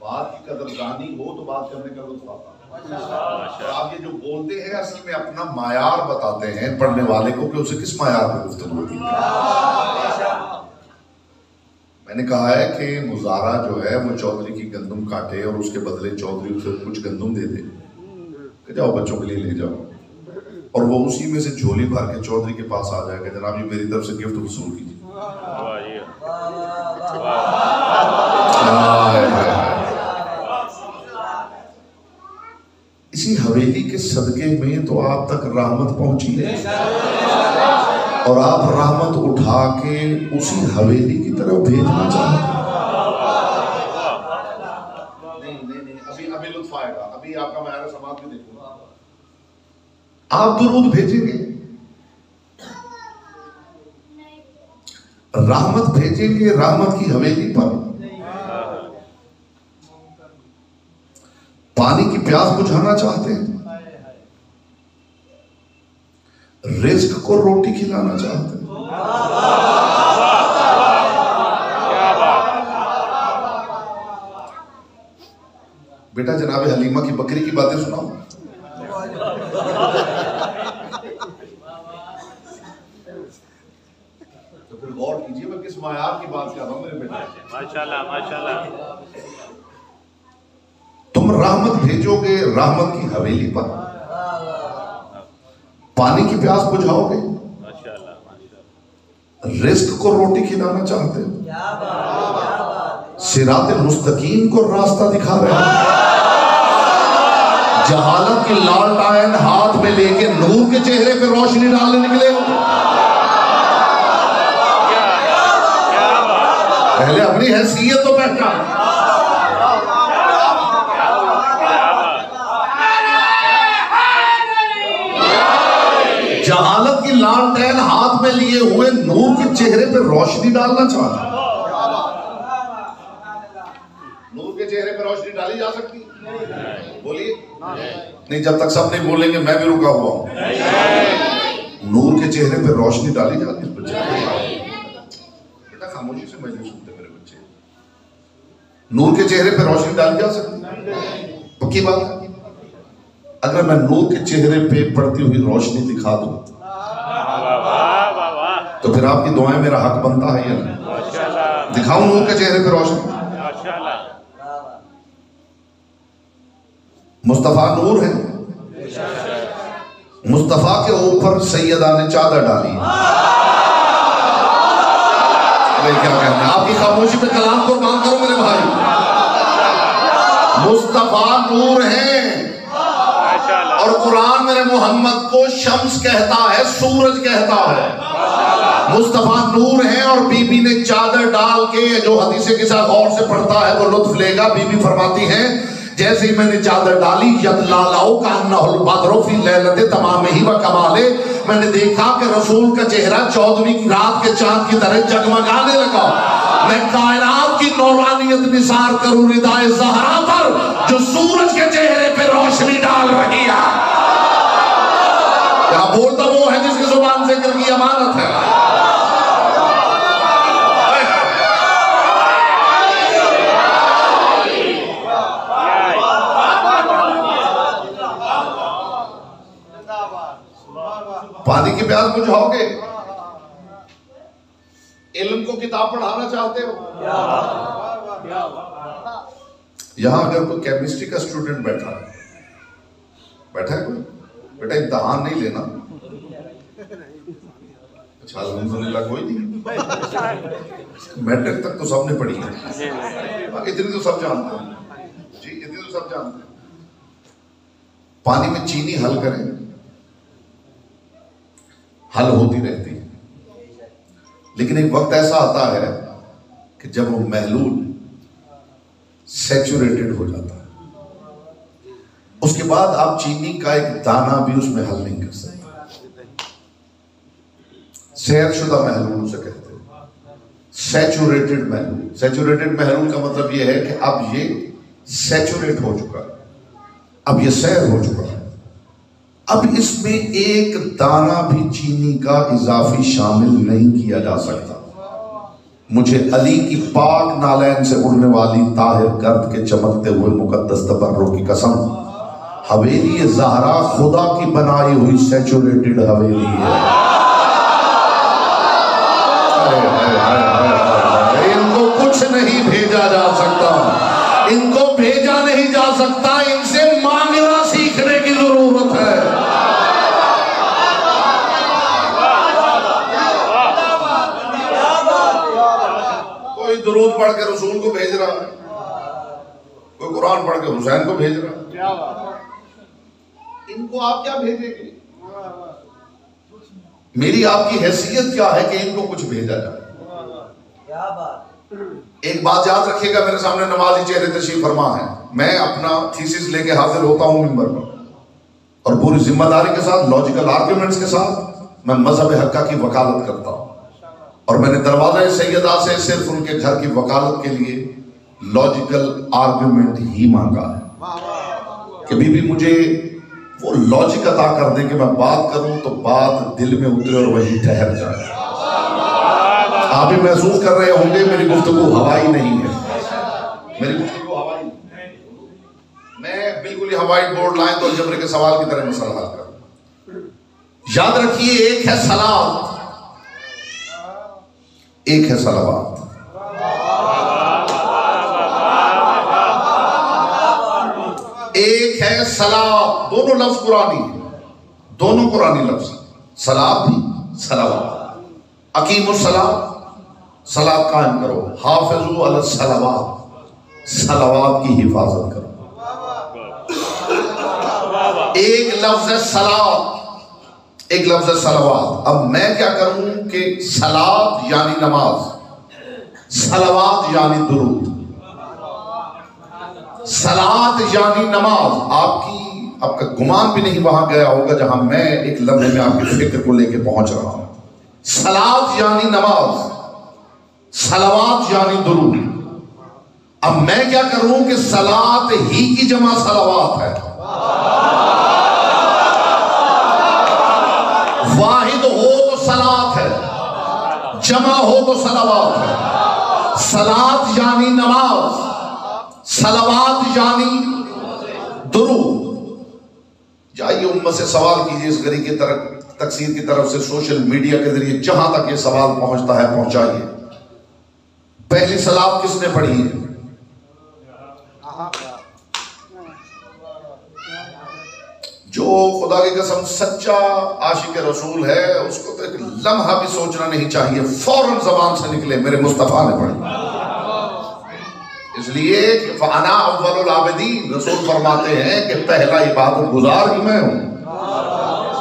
بات کی قدردانی ہو تو بات کرنے کا لطف آتا ہے۔ آپ یہ جو بولتے ہیں اصل میں اپنا معیار بتاتے ہیں پڑھنے والے کو کہ اسے کس معیار پہ گفتگو ہوتی ہے۔ میں نے کہا ہے کہ مزارہ جو ہے وہ چودھری کی گندم کاٹے اور اس کے بدلے چودھری اسے کچھ گندم دے دے کہ جاؤ بچوں کے لیے لے جاؤ، اور وہ اسی میں سے جھولی بھر کے چودھری کے پاس آ جائے کہ جناب یہ میری طرف سے گفٹ وصول کیجیے۔ اسی حویلی کے صدقے میں تو آپ تک رحمت پہنچی ہے اور آپ رحمت اٹھا کے اسی حویلی کی طرف بھیجنا چاہتے ہیں۔ نہیں، ابھی لطف آئے گا، ابھی آپ کا معیار سماعت بھی دیکھوں گا۔ آپ درود بھیجیں گے، رحمت بھیجیں گے رحمت کی حویلی پر، پانی کی پیاس بجھانا چاہتے ہیں، رزق کو روٹی کھلانا چاہتے ہیں۔ بیٹا جناب حلیمہ کی بکری کی باتیں سناؤ۔ تو پھر غور کیجئے میں کس معیار کی بات کر رہا ہوں میرے بیٹا۔ ماشاءاللہ ماشاءاللہ۔ تم رحمت بھیجو گے رحمت کی حویلی پر، پانی کی پیاس بجھاؤ گے، رزق کو روٹی کھلانا چاہتے ہیں، صراط مستقیم کو راستہ دکھا رہے ہیں، جہالت کی لالٹائن ہاتھ میں لے کے نور کے چہرے پہ روشنی ڈالنے نکلے ہو۔ پہلے اپنی حیثیت تو پہچان۔ جہالت کی لالٹین ہاتھ میں لیے ہوئے نور کے چہرے پہ روشنی ڈالنا چاہتا۔ نور کے چہرے پہ روشنی ڈالی جا سکتی؟ بولیے نہیں، جب تک سب نہیں بولیں گے میں بھی رکا ہوا ہوں۔ نور کے چہرے پہ روشنی ڈالی جاتی ہے بچے؟ بیٹا خاموشی سے مجھے سنتے میرے بچے، نور کے چہرے پہ روشنی ڈالی جا سکتی؟ پکی بات ہے۔ اگر میں نور کے چہرے پہ پڑتی ہوئی روشنی دکھا دوں تو پھر آپ کی دعائیں میرا حق بنتا ہے یا نہیں؟ دکھاؤں نور کے چہرے پہ روشنی؟ مصطفیٰ نور ہے، مصطفیٰ کے اوپر سیدہ نے چادر ڈالی ہے۔ کیا کہتے ہیں؟ آپ کی خاموشی پہ کلام قربان کرو میرے بھائی۔ مصطفیٰ نور ہیں، اور قرآن میرے محمد کو شمس کہتا ہے، سورج کہتا ہے۔ مصطفیٰ نور ہیں، اور بی بی نے چادر ڈال کے، جو حدیث کے ساتھ غور سے پڑھتا ہے وہ لطف لے گا، بی بی فرماتی ہیں جیسے ہی میں نے چادر ڈالی یدلالاؤ کانہ البدر فی لیلت تمام ہی و کمالے، میں نے دیکھا کہ رسول کا چہرہ 14ویں رات کے چاند کی طرح جگمگانے لگا۔ میں کائنات کی نورانیت نثار کروں ردائے زہرا پر جو سورج کے چہرے پہ روشنی ڈال رہی ہے۔ کیا بولتا وہ ہے جس کی زبان ذکر کی امانت ہے؟ پانی کی پیاس بجھاؤ گے؟ علم کو کتاب پڑھانا چاہتے ہو؟ یہاں اگر کوئی کیمسٹری کا اسٹوڈنٹ بیٹھا ہے کوئی بیٹا امتحان نہیں لینا، اچھا الحمدللہ کوئی نہیں، میٹرک تک تو سب نے پڑھی ہے، اتنی تو سب جانتے ہیں جی، اتنی تو سب جانتے ہیں۔ پانی میں چینی حل کریں، حل ہوتی رہتی ہے، لیکن ایک وقت ایسا آتا ہے کہ جب وہ محلول سیچوریٹڈ ہو جاتا ہے، اس کے بعد آپ چینی کا ایک دانہ بھی اس میں حل نہیں کر سکتے۔ سیر شدہ محلول اسے کہتے ہیں، سیچوریٹڈ محلول۔ سیچوریٹڈ محلول کا مطلب یہ ہے کہ اب یہ سیچوریٹ ہو چکا ہے، اب یہ سیر ہو چکا ہے، اب اس میں ایک دانہ بھی چینی کا اضافی شامل نہیں کیا جا سکتا۔ مجھے علی کی پاک نالین سے اڑنے والی طاہر گرد کے چمکتے ہوئے مقدس تبرک کی قسم، حویلی زہرا خدا کی بنائی ہوئی سیچوریٹڈ حویلی ہے۔ ان کو کچھ نہیں بھیجا جا سکتا، ان کو بھیجا نہیں جا سکتا، ان سے مانگنا سیکھنے کی ضرورت ہے۔ کوئی درود پڑھ کے رسول کو بھیج رہا ہے، کوئی قرآن پڑھ کے حسین کو بھیج رہا ہے، ان کو آپ کیا بھیجیں گے؟ میری آپ کی حیثیت کیا ہے کہ ان کو کچھ بھیجا جائے؟ ایک بات یاد رکھیے گا، میرے سامنے نمازی چہرے تشریف فرما ہے، میں اپنا تھیسس لے کے حاضر ہوتا ہوں ممبر پر، اور پوری ذمہ داری کے ساتھ، لاجیکل آرگیومنٹس کے ساتھ میں مذہب حقہ کی وکالت کرتا ہوں، اور میں نے دروازہ سیدہ سے صرف ان کے گھر کی وکالت کے لیے لاجیکل آرگیومنٹ ہی مانگا ہے کہ بی بی مجھے وہ لاجک عطا کر دیں کہ میں بات کروں تو بات دل میں اترے اور وہی ٹھہر جائے۔ آپ بھی محسوس کر رہے ہوں گے میری گفتگو ہوائی نہیں ہے، میری گفتگو ہوائی نہیں، میں بالکل ہی ہوائی بورڈ لائن تو الجبر کے سوال کی طرح مسئلہ حل کروں۔ یاد رکھیے، ایک ہے صلاۃ، ایک ہے صلوات۔ ایک ہے صلاۃ، دونوں لفظ قرآنی ہیں، دونوں قرآنی لفظ، صلاۃ بھی صلوات۔ اقیم الصلاۃ، صلاۃ قائم کرو، حافظوا علی الصلوات، صلوات کی حفاظت کرو۔ ایک لفظ ہے صلاۃ، ایک لفظ ہے صلوات۔ اب میں کیا کروں کہ صلاۃ یعنی نماز، صلوات یعنی درود۔ صلاۃ یعنی نماز، آپ کا گمان بھی نہیں وہاں گیا ہوگا جہاں میں ایک لمحے میں آپ کی فکر کو لے کے پہنچ رہا ہوں۔ صلاۃ یعنی نماز، صلوات یعنی درود۔ اب میں کیا کروں کہ صلاۃ ہی کی جمع صلوات ہے، واحد ہو تو صلاۃ ہے، جمع ہو تو صلوات ہے۔ صلاۃ یعنی نماز، صلوات یعنی درود۔ جائیے امت سے سوال کیجئے اس گھڑی کی طرف تکثیر کی طرف سے سوشل میڈیا کے ذریعے جہاں تک یہ سوال پہنچتا ہے پہنچائیے، پہلی صلات کس نے پڑھی ہے؟ جو خدا کی قسم سچا عاشق رسول ہے اس کو تو ایک لمحہ بھی سوچنا نہیں چاہیے، فوراً زبان سے نکلے میرے مصطفیٰ نے پڑھی۔ اس لیے کہ فَأَنَا أَوَّلُ الْعَابِدِينَ، رسول فرماتے ہیں کہ پہلا عبادت گزار ہی میں ہوں۔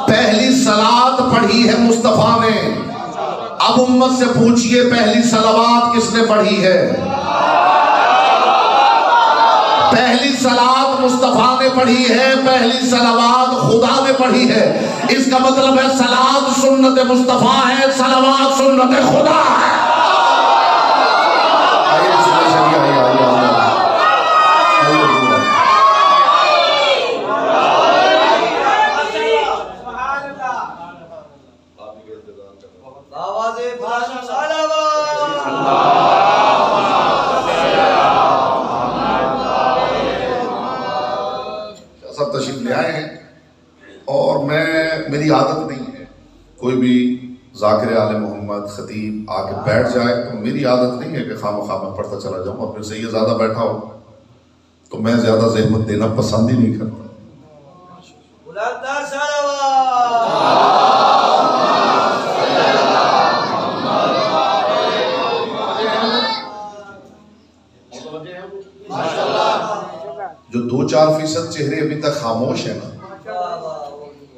پہلی صلات پڑھی ہے مصطفیٰ نے۔ اب امت سے پوچھئے پہلی صلوات کس نے پڑھی ہے؟ پہلی صلات مصطفیٰ نے پڑھی ہے، پہلی صلوات خدا نے پڑھی ہے۔ اس کا مطلب ہے صلات سنت مصطفیٰ ہے، صلوات سنت خدا ہے۔ سب تشریف لے آئے ہیں اور میری عادت نہیں ہے کوئی بھی ذاکر آل محمد خطیب آ کے بیٹھ جائے، تو میری عادت نہیں ہے کہ خواہ میں پڑھتا چلا جاؤں، اور پھر سے یہ زیادہ بیٹھا ہو تو میں زیادہ زحمت دینا پسند ہی نہیں کرتا۔ جو 2-4% چہرے ابھی تک خاموش ہیں نا،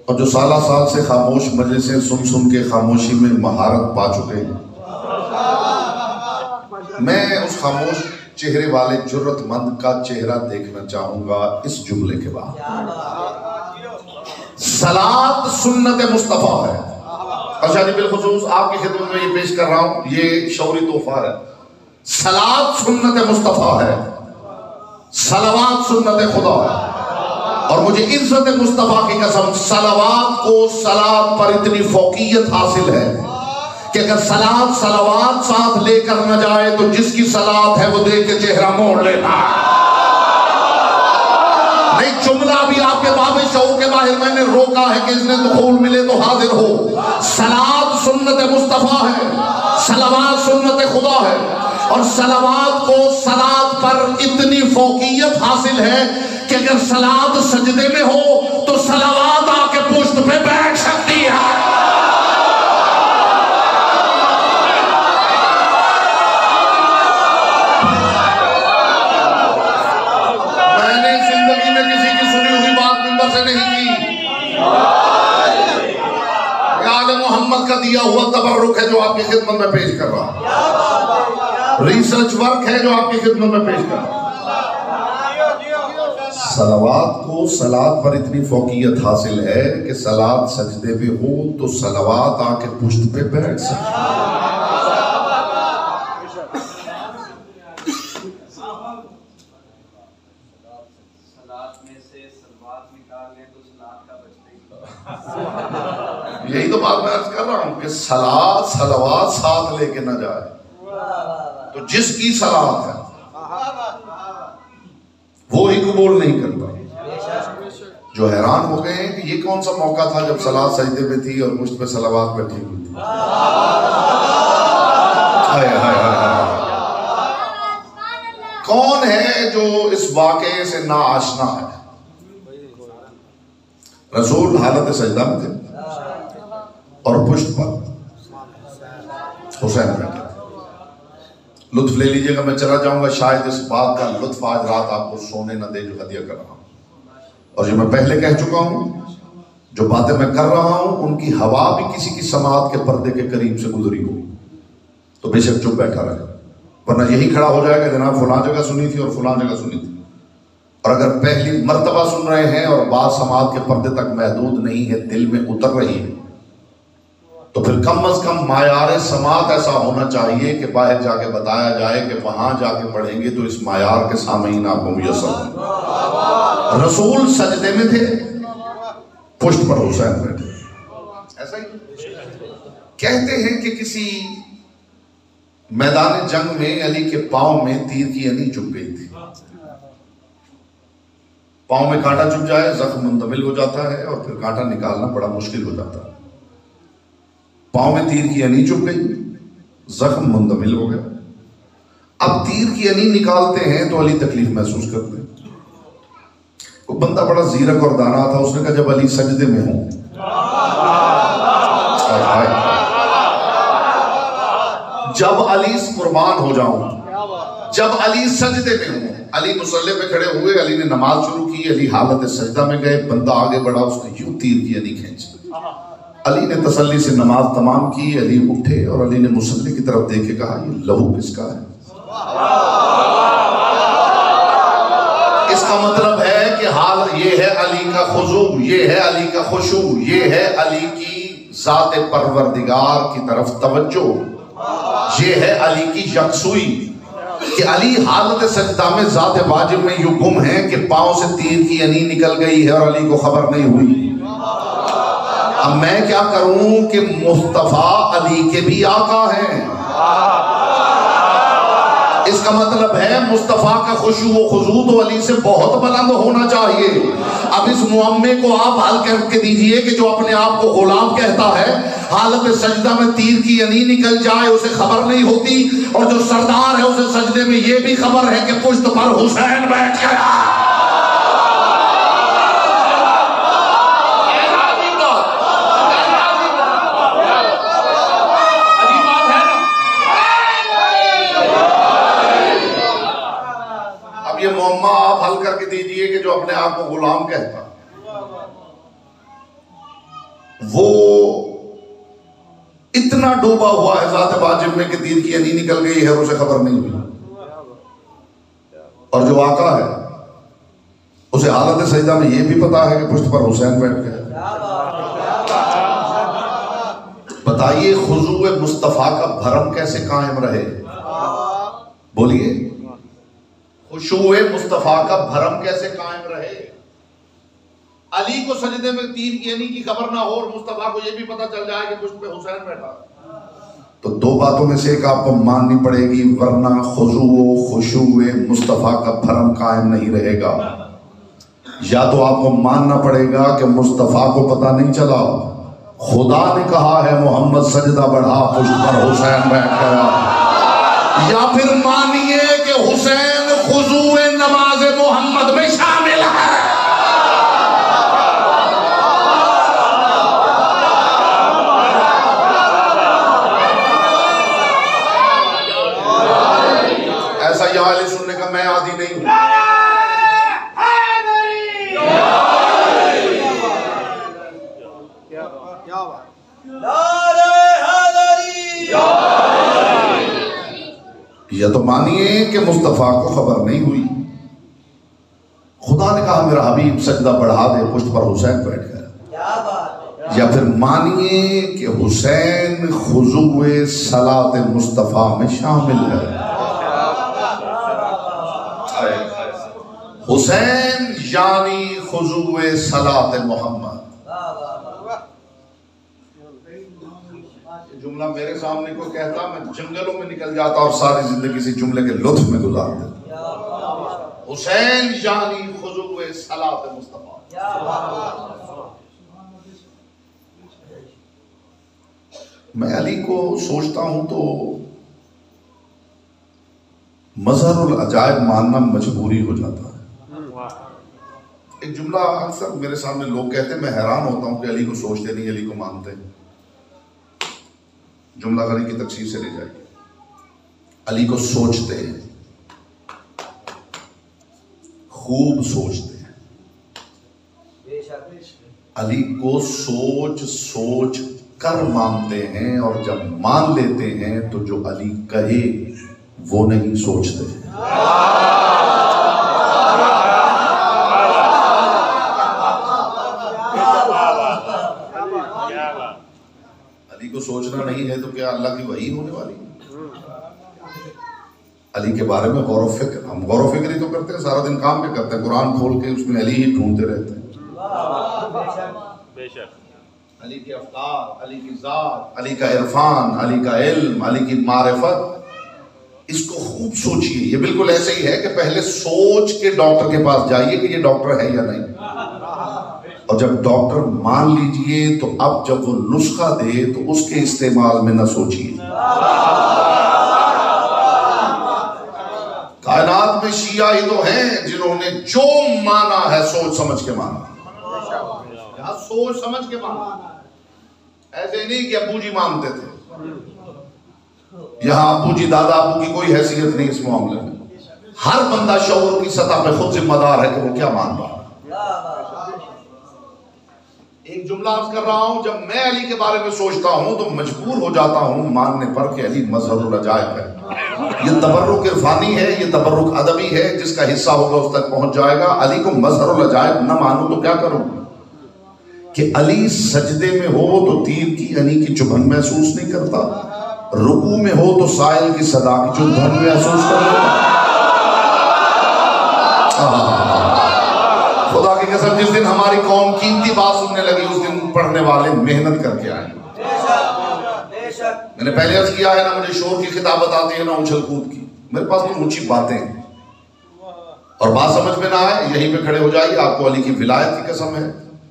اور جو سالہ سال سے خاموش مجلسیں سن کے خاموشی میں مہارت پا چکے ہیں، میں اس خاموش چہرے والے جرت مند کا چہرہ دیکھنا چاہوں گا اس جملے کے بعد۔ صلات سنت مصطفیٰ ہے۔ اچھا جی، بالخصوص آپ کی خدمت میں یہ پیش کر رہا ہوں، یہ شعوری تحفہ ہے۔ صلات سنت مصطفیٰ ہے، صلوات سنت خدا ہے، اور مجھے عزت مصطفیٰ کی قسم صلوات کو صلات پر اتنی فوقیت حاصل ہے کہ اگر صلات صلوات ساتھ لے کر نہ جائے تو جس کی صلات ہے وہ دیکھ کے چہرہ موڑ لینا ہے۔ نہیں، جملہ بھی آپ کے باب شعور کے باہر میں نے روکا ہے کہ اس نے دخول ملے تو حاضر ہو۔ صلات سنت مصطفیٰ ہے، صلوات سنت خدا ہے، اور صلوات کو صلات پر اتنی فوقیت حاصل ہے کہ اگر صلات سجدے میں ہو تو صلوات آ کے پشت پہ بیٹھ سکتی ہے۔ میں نے زندگی میں کسی کی سنی ہوئی بات منبر سے نہیں کی، آل محمد کا دیا ہوا تبرک ہے جو آپ کی خدمت میں پیش کر رہا ہوں، ریسرچ ورک ہے جو آپ کی خدمت میں پیش کر رہا ہوں۔ صلوات کو صلات پر اتنی فوقیت حاصل ہے کہ صلات سجدے میں ہو تو صلوات آ کے پشت پہ بیٹھ سکتی ہے۔ یہی تو بات میں عرض کر رہا ہوں کہ صلات صلوات ساتھ لے کے نہ جائے تو جس کی صلات ہے وہ ہی قبول نہیں کرتا۔ جو حیران ہو گئے ہیں کہ یہ کون سا موقع تھا جب صلات سجدے میں تھی اور مجھ پہ صلوات بیٹھی ہوئی تھی۔ کون ہے جو اس واقعے سے ناآشنا ہے؟ رسول حالت سجدہ میں تھے اور پشت پر حسین بیٹھے۔ لطف لے لیجئے گا، میں چلا جاؤں گا، شاید اس بات کا لطف آج رات آپ کو سونے نہ دے جو ہدیہ کر رہا ہوں، اور جو میں پہلے کہہ چکا ہوں، جو باتیں میں کر رہا ہوں ان کی ہوا بھی کسی کی سماعت کے پردے کے قریب سے گزری ہو تو بے شک چپ بیٹھا رہے، ورنہ یہی کھڑا ہو جائے گا جناب فلاں جگہ سنی تھی اور فلاں جگہ سنی تھی۔ اور اگر پہلی مرتبہ سن رہے ہیں اور بات سماعت کے پردے تک محدود نہیں ہے، دل میں اتر رہی ہے، تو پھر کم از کم معیار سماعت ایسا ہونا چاہیے کہ باہر جا کے بتایا جائے کہ وہاں جا کے پڑھیں گے تو اس معیار کے سامعین آپ کو میسر ہوں۔ رسول سجدے میں تھے، پشت پر حسین بیٹھے، ایسا ہی کہتے ہیں کہ کسی میدان جنگ میں علی کے پاؤں میں تیر کی یعنی چپ گئی تھی۔ پاؤں میں کانٹا چپ جائے زخم مندمل ہو جاتا ہے اور پھر کانٹا نکالنا بڑا مشکل ہو جاتا ہے۔ پاؤں میں تیر کی انی چبھ گئی، زخم مندمل ہو گیا. اب تیر کی انی نکالتے ہیں تو علی تکلیف محسوس کرتے ہیں. وہ بندہ بڑا زیرک اور دانا تھا، اس نے کہا جب علی سجدے میں ہوں، جب علی قربان ہو جاؤں، جب علی سجدے میں ہوں. علی مصلی پہ کھڑے ہوئے، علی نے نماز شروع کی، علی حالت سجدہ میں گئے، بندہ آگے بڑھا، اس نے یوں تیر کی انی کھینچی. علی نے تسلی سے نماز تمام کی، علی اٹھے اور علی نے مصلی کی طرف دیکھے کہا یہ لہو کس کا ہے؟ اس کا مطلب ہے کہ حال یہ ہے علی کا خضوع، یہ ہے علی کا خشوع، یہ ہے علی کی ذات پروردگار کی طرف توجہ، یہ ہے علی کی یکسوئی، کہ علی حالت سجدہ میں ذات واجب میں یوں گم ہے کہ پاؤں سے تیر کی انی نکل گئی ہے اور علی کو خبر نہیں ہوئی. اب میں کیا کروں کہ مصطفیٰ علی کے بھی آقا ہیں. اس کا مطلب ہے مصطفیٰ کا خشوع و خضوع تو علی سے بہت بلند ہونا چاہیے. اب اس معمے کو آپ حل کر کے دیجئے کہ جو اپنے آپ کو غلام کہتا ہے، حالت سجدہ میں تیر کی انی نکل جائے اسے خبر نہیں ہوتی، اور جو سردار ہے اسے سجدے میں یہ بھی خبر ہے کہ پشت پر حسین بیٹھ گیا. اب یہ معمہ آپ حل کر کے دیجئے کہ جو اپنے آپ کو غلام کہتا وہ اتنا ڈوبا ہوا ہے ذات واجب میں کہ تیر کی انی نکل گئی ہے اور اسے خبر نہیں ہوئی، اور جو آقا ہے اسے حالت سجدہ میں یہ بھی پتا ہے کہ پشت پر حسین بیٹھ گئے. بتائیے خضوع مصطفیٰ کا بھرم کیسے قائم رہے؟ بولیے، خشوع مصطفیٰ کا بھرم کیسے قائم رہے؟ علی کو سجدے میں تیر کی انی کی خبر نہ ہو اور مصطفیٰ کو یہ بھی پتا چل جائے کہ پشت پہ حسین بیٹھا. تو دو باتوں میں سے ایک آپ کو ماننی پڑے گی، ورنہ خضوع و خشوع مصطفیٰ کا بھرم قائم نہیں رہے گا. یا تو آپ کو ماننا پڑے گا کہ مصطفیٰ کو پتا نہیں چلا، خدا نے کہا ہے محمد سجدہ بڑھا، پشت پر حسین بیٹھ گیا. یا پھر مانیے کہ حسین خضوع نماز محمد میں شامل ہے. ایسا یا علی سننے کا میں عادی نہیں ہوں. یا تو مانیے کہ مصطفیٰ کو خبر نہیں ہوئی، خدا نے کہا میرا حبیب سجدہ بڑھا دے، پشت پر حسین بیٹھ گیا. یا پھر مانیے کہ حسین خضوع صلاۃ مصطفیٰ میں شامل ہے. حسین یعنی خضوع صلاۃ محمد. جملہ میرے سامنے کو کہتا میں جنگلوں میں نکل جاتا اور ساری زندگی سے جملے کے لطف میں گزار دیتا. حسین یعنی خضوع صلاۃ مصطفیٰ. میں علی کو سوچتا ہوں تو مظہر العجائب ماننا مجبوری ہو جاتا ہے. ایک جملہ اکثر میرے سامنے لوگ کہتے ہیں، میں حیران ہوتا ہوں کہ علی کو سوچتے نہیں، علی کو مانتے. جملہ غنی کی تفسیر سے لے جائیے. علی کو سوچتے ہیں، خوب سوچتے ہیں. علی کو سوچ سوچ کر مانتے ہیں، اور جب مان لیتے ہیں تو جو علی کہے وہ نہیں سوچتے. علی کو سوچنا نہیں ہے تو کیا اللہ کی وحی ہونے والی ہے؟ علی کے بارے میں غور و فکر، ہم غور و فکر ہی تو کرتے ہیں، سارا دن کام پہ کرتے ہیں، قرآن کھول کے اس میں علی ہی ڈھونڈتے رہتے ہیں. علی کے افکار، علی کی ذات، علی کا عرفان، علی کا علم، علی کی معرفت. اس کو خوب سوچئے. یہ بالکل ایسے ہی ہے کہ پہلے سوچ کے ڈاکٹر کے پاس جائیے کہ یہ ڈاکٹر ہے یا نہیں, اور جب ڈاکٹر مان لیجئے تو اب جب وہ نسخہ دے تو اس کے استعمال میں نہ سوچئے. کائنات میں شیعہ ہی تو ہیں جنہوں نے جو مانا ہے سوچ سمجھ کے مانا, یہاں سوچ سمجھ کے مانا, ایسے نہیں کہ ابو جی مانتے تھے. یہاں ابو جی دادا ابو کی کوئی حیثیت نہیں اس معاملے میں. ہر بندہ شعور کی سطح پہ خود ذمہ دار ہے کہ وہ کیا مان رہا ہے. ایک جملہ عرض کر رہا ہوں, جب میں علی کے بارے میں سوچتا ہوں تو مجبور ہو جاتا ہوں ماننے پر کہ علی مظہر العجائب ہے. یہ تبرک عرفانی ہے, یہ تبرک ادبی ہے, جس کا حصہ ہوگا اس تک پہنچ جائے گا. علی کو مظہر العجائب نہ مانوں تو کیا کروں کہ علی سجدے میں ہو تو تیر کی انی کی چبھن محسوس نہیں کرتا, رکوع میں ہو تو سائل کی صدا کی چبھن محسوس کرتا. خدا کی قسم جس دن ہماری قوم قیمتی بات سننے لگی اس دن پڑھنے والے محنت کر کے آئے. میں نے پہلے عرض کیا ہے نا, مجھے شور کی خطابت آتی ہے نہ اچھل کود کی. میرے پاس تو اونچی باتیں ہیں, اور بات سمجھ میں نہ آئے یہیں پہ کھڑے ہو جائیے. آپ کو علی کی ولایت کی قسم ہے,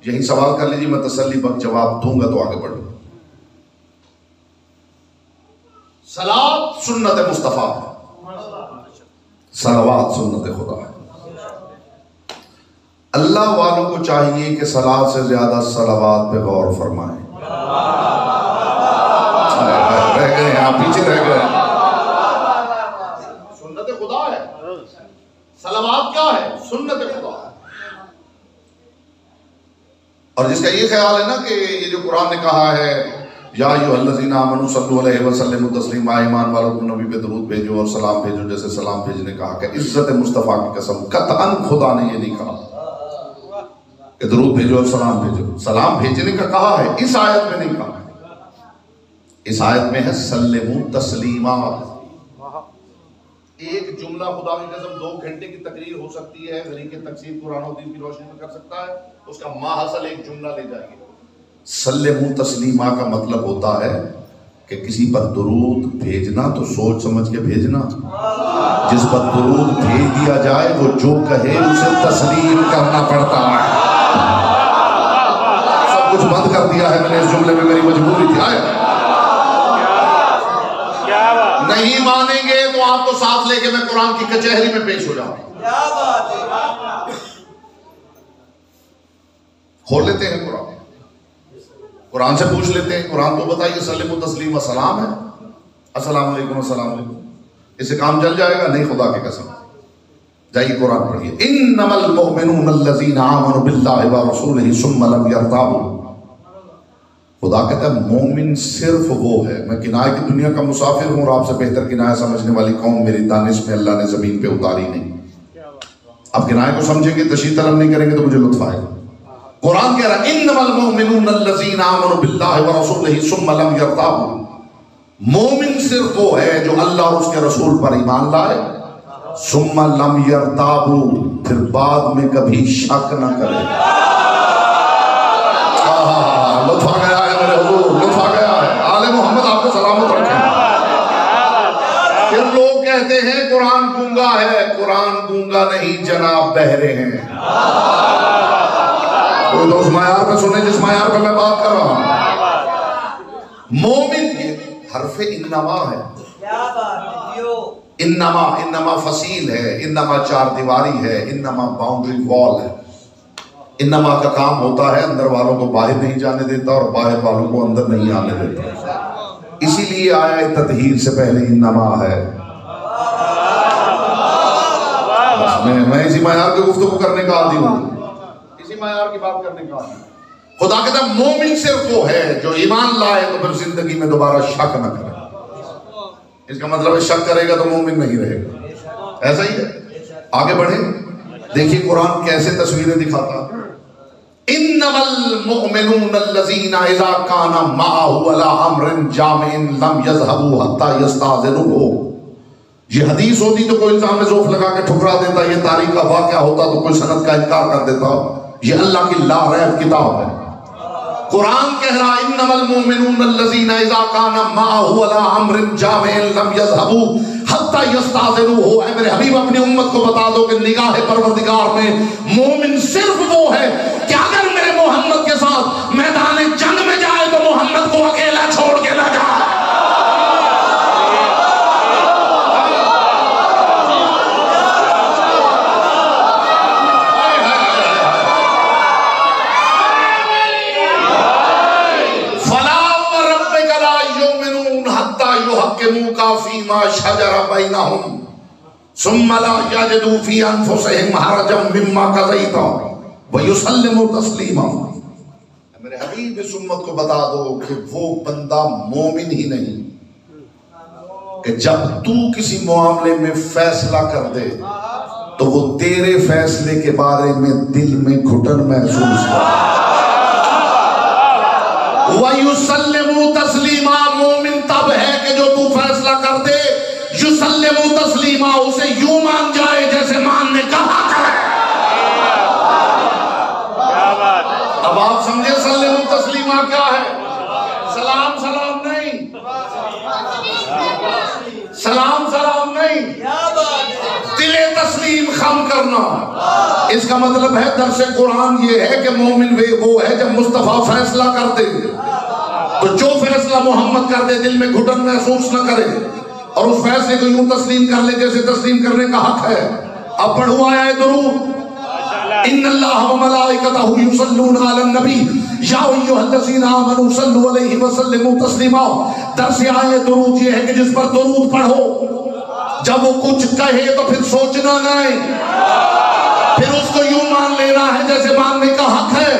یہی سوال کر لیجیے, میں تسلی بخش جواب دوں گا تو آگے بڑھوں. صلاۃ سنت مصطفیٰ, صلوات سنت خدا ہے. اللہ والوں کو چاہیے کہ صلاۃ سے زیادہ صلوات پہ غور فرمائیں. رہ گئے ہیں آپ, پیچھے رہ گئے. سنت خدا ہے, صلوات کیا ہے؟ سنت خدا ہے. اور جس کا یہ خیال ہے نا کہ یہ جو قرآن نے کہا ہے یا ایھا الذین آمنوا صلوا علیہ وسلموا تسلیما, ایمان والوں کو نبی پہ درود بھیجو اور سلام بھیجو جیسے سلام بھیجنے کہا. کہ عزت مصطفیٰ کی قسم قطعاً خدا نے یہ نہیں کہا کہ درود بھیجو اور سلام بھیجو. سلام بھیجنے کا کہا ہے, اس آیت میں نہیں کہا. اس آیت میں ہے سلموا تسلیما. ایک جملہ خدا کی قسم 2 گھنٹے کی تقریر ہو سکتی ہے, غریق تقسیم قرآن و دین کی روشنی میں کر سکتا ہے, اس کا ماحصل ایک جملہ لے جائیے. سلموا تسلیما کا مطلب ہوتا ہے کہ کسی پر درود بھیجنا تو سوچ سمجھ کے بھیجنا. جس پر درود بھیج دیا جائے وہ جو کہے اسے تسلیم کرنا پڑتا ہے. سب کچھ بند کر دیا ہے میں نے اس جملے میں, میری مجبوری تھی. آئے نہیں مانیں گے تو آپ کو ساتھ لے کے میں قرآن کی کچہری میں پیش ہو جاؤں. کھول لیتے ہیں قرآن, قرآن سے پوچھ لیتے ہیں. قرآن تو بتائیے سلموا تسلیما سلام ہے, السلام علیکم السلام علیکم, اس سے کام چل جائے گا؟ نہیں, خدا کی قسم. جائیے قرآن پڑھیے. انما المؤمنون الذین آمنوا باللہ ورسولہ ثم لم یرتابوا. خدا کہتا ہے مومن صرف وہ ہے. میں کنائے کی دنیا کا مسافر ہوں اور آپ سے بہتر کنایہ سمجھنے والی قوم میری دانش میں اللہ نے زمین پہ اتاری نہیں. آپ کنائے کو سمجھیں گے, تشریح طلب نہیں کریں گے تو مجھے لطف آئے گا. قرآن کہہ رہا ہے انما المؤمنون الذین آمنوا باللہ ورسولہ ثم لم یرتابوا. مومن صرف وہ ہے جو اللہ اور اس کے رسول پر ایمان لائے, ثم لم یرتابوا, پھر بعد میں کبھی شک نہ کرے. لطف آ گیا ہے میرے حضور, لطف آ گیا ہے. آل محمد آپ کو سلامت رکھیں. پھر لوگ کہتے ہیں قرآن گونگا ہے. قرآن گونگا نہیں جناب, بہرے ہیں. کوئی تو اس معیار پہ سنیں جس معیار پہ میں بات کر رہا ہوں. مومن یہ حرف انما ہے. انما فصیل ہے, انما چار دیواری ہے, انما باؤنڈری وال ہے. انما کا کام ہوتا ہے اندر والوں کو باہر نہیں جانے دیتا اور باہر والوں کو اندر نہیں آنے دیتا. اسی لیے آیا تطہیر سے پہلے انما ہے. میں اسی معیار کی گفتگو کرنے کا عادی ہوں, اسی معیار کی بات کرنے کا عادی ہوں. خدا کہتا ہے مومن صرف وہ ہے جو ایمان لائے تو پھر زندگی میں دوبارہ شک نہ کرے. اس کا مطلب ہے شک کرے گا تو مومن نہیں رہے گا. ایسا ہی ہے. آگے بڑھیں, دیکھیے قرآن کیسے تصویریں دکھاتا. انما المؤمنون الذین اذا کان معه علی امر جامع لم یذهبوا حتی یستاذنوه. یہ حدیث ہوتی تو کوئی الزام ذوف لگا کے ٹھکرا دیتا, یہ تاریخ کا واقعہ ہوتا تو کوئی سند کا انکار کر دیتا. یہ اللہ کی لا ریب کتاب ہے. قرآن کہہ رہا انما المؤمنون الذین اذا کان معه علی امر جامع لم یذهبوا حتی یستاذنوه. اے میرے حبیب اپنی امت کو بتا دو کہ نگاہ پروردگار میں مومن صرف وہ ہے کہ اگر میرے محمد کے ساتھ میدان جنگ میں جائے تو محمد کو اکیلا چھوڑ کے نہ جائے. فيما شجر بينهم ثم لا يجدوا في انفسهم حرجا مما قضيت ويسلموا تسليما. میرے حبیب اس امت کو بتا دو کہ وہ بندہ مومن ہی نہیں کہ جب تو کسی معاملے میں فیصلہ کر دے تو وہ تیرے فیصلے کے بارے میں دل میں گھٹن محسوس کرے. وَيُسَلِّمُوا تَسْلِيمًا. مومن تب ہے کہ جو تو فیصلہ کر دے یُسَلِّمُوا تَسْلِيمًا اسے یوں مان جائے جیسے ماننے کا حق ہے. اب آپ سمجھے سلموا تسلیما کیا ہے؟ سلام سلام نہیں، سلام سلام نہیں، دل تسلیم خم کرنا. اس کا مطلب ہے درس قرآن یہ ہے کہ مومن وہ ہے جب مصطفیٰ فیصلہ کر دے تو جو فیصلہ محمد کر دے دل میں گھٹن محسوس نہ کرے اور اس فیصلے کو یوں تسلیم کر لے جیسے تسلیم کرنے کا حق ہے. اب پڑھو آیا ہے درود ان اللہ وملائکتہ یصلون علی النبی یا ایھا الذین آمنوا صلوا علیہ وسلموا تسلیما. درس آئے درود یہ ہے کہ جس پر درود پڑھو جب وہ کچھ کہے تو پھر سوچنا نہیں، پھر اس کو یوں مان لینا ہے جیسے ماننے کا حق ہے.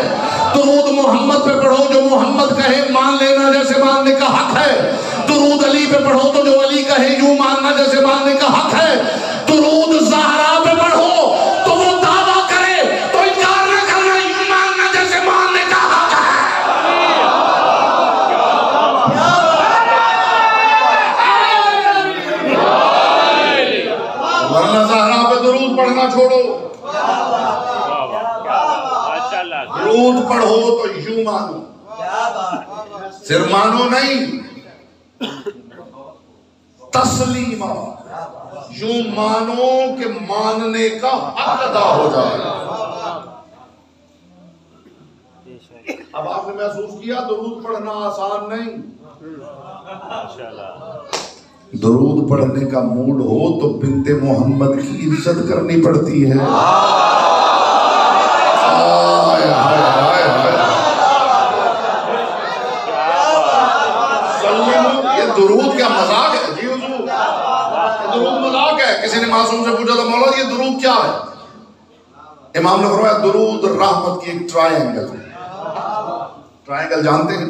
درود محمد پہ پڑھو جو محمد کہے مان لینا جیسے ماننے کا حق ہے. درود علی پہ پڑھو تو جو علی کہے یوں ماننا جیسے ماننے کا حق ہے. درود زہرا پہ پڑھو تو وہ دعویٰ کرے تو انکار نہ کرنا یوں ماننا جیسے ماننے کا حق ہے. ورنہ زہرا پہ درود پڑھنا چھوڑو، درود پڑھو تو یوں مانو، صرف مانو نہیں تسلیمہ یوں مانو کہ ماننے کا حق ادا ہو جائے. اب آپ نے محسوس کیا درود پڑھنا آسان نہیں. درود پڑھنے کا موڈ ہو تو بنت محمد کی عزت کرنی پڑتی ہے. یہ درود کیا مذاق ہے جی حضور؟ درود مذاق ہے. کسی نے معصوم سے پوچھا تھا مولا یہ درود کیا ہے؟ امام نے فرمایا درود رحمت کی ایک ٹرائنگل ہے. ٹرائنگل جانتے ہیں؟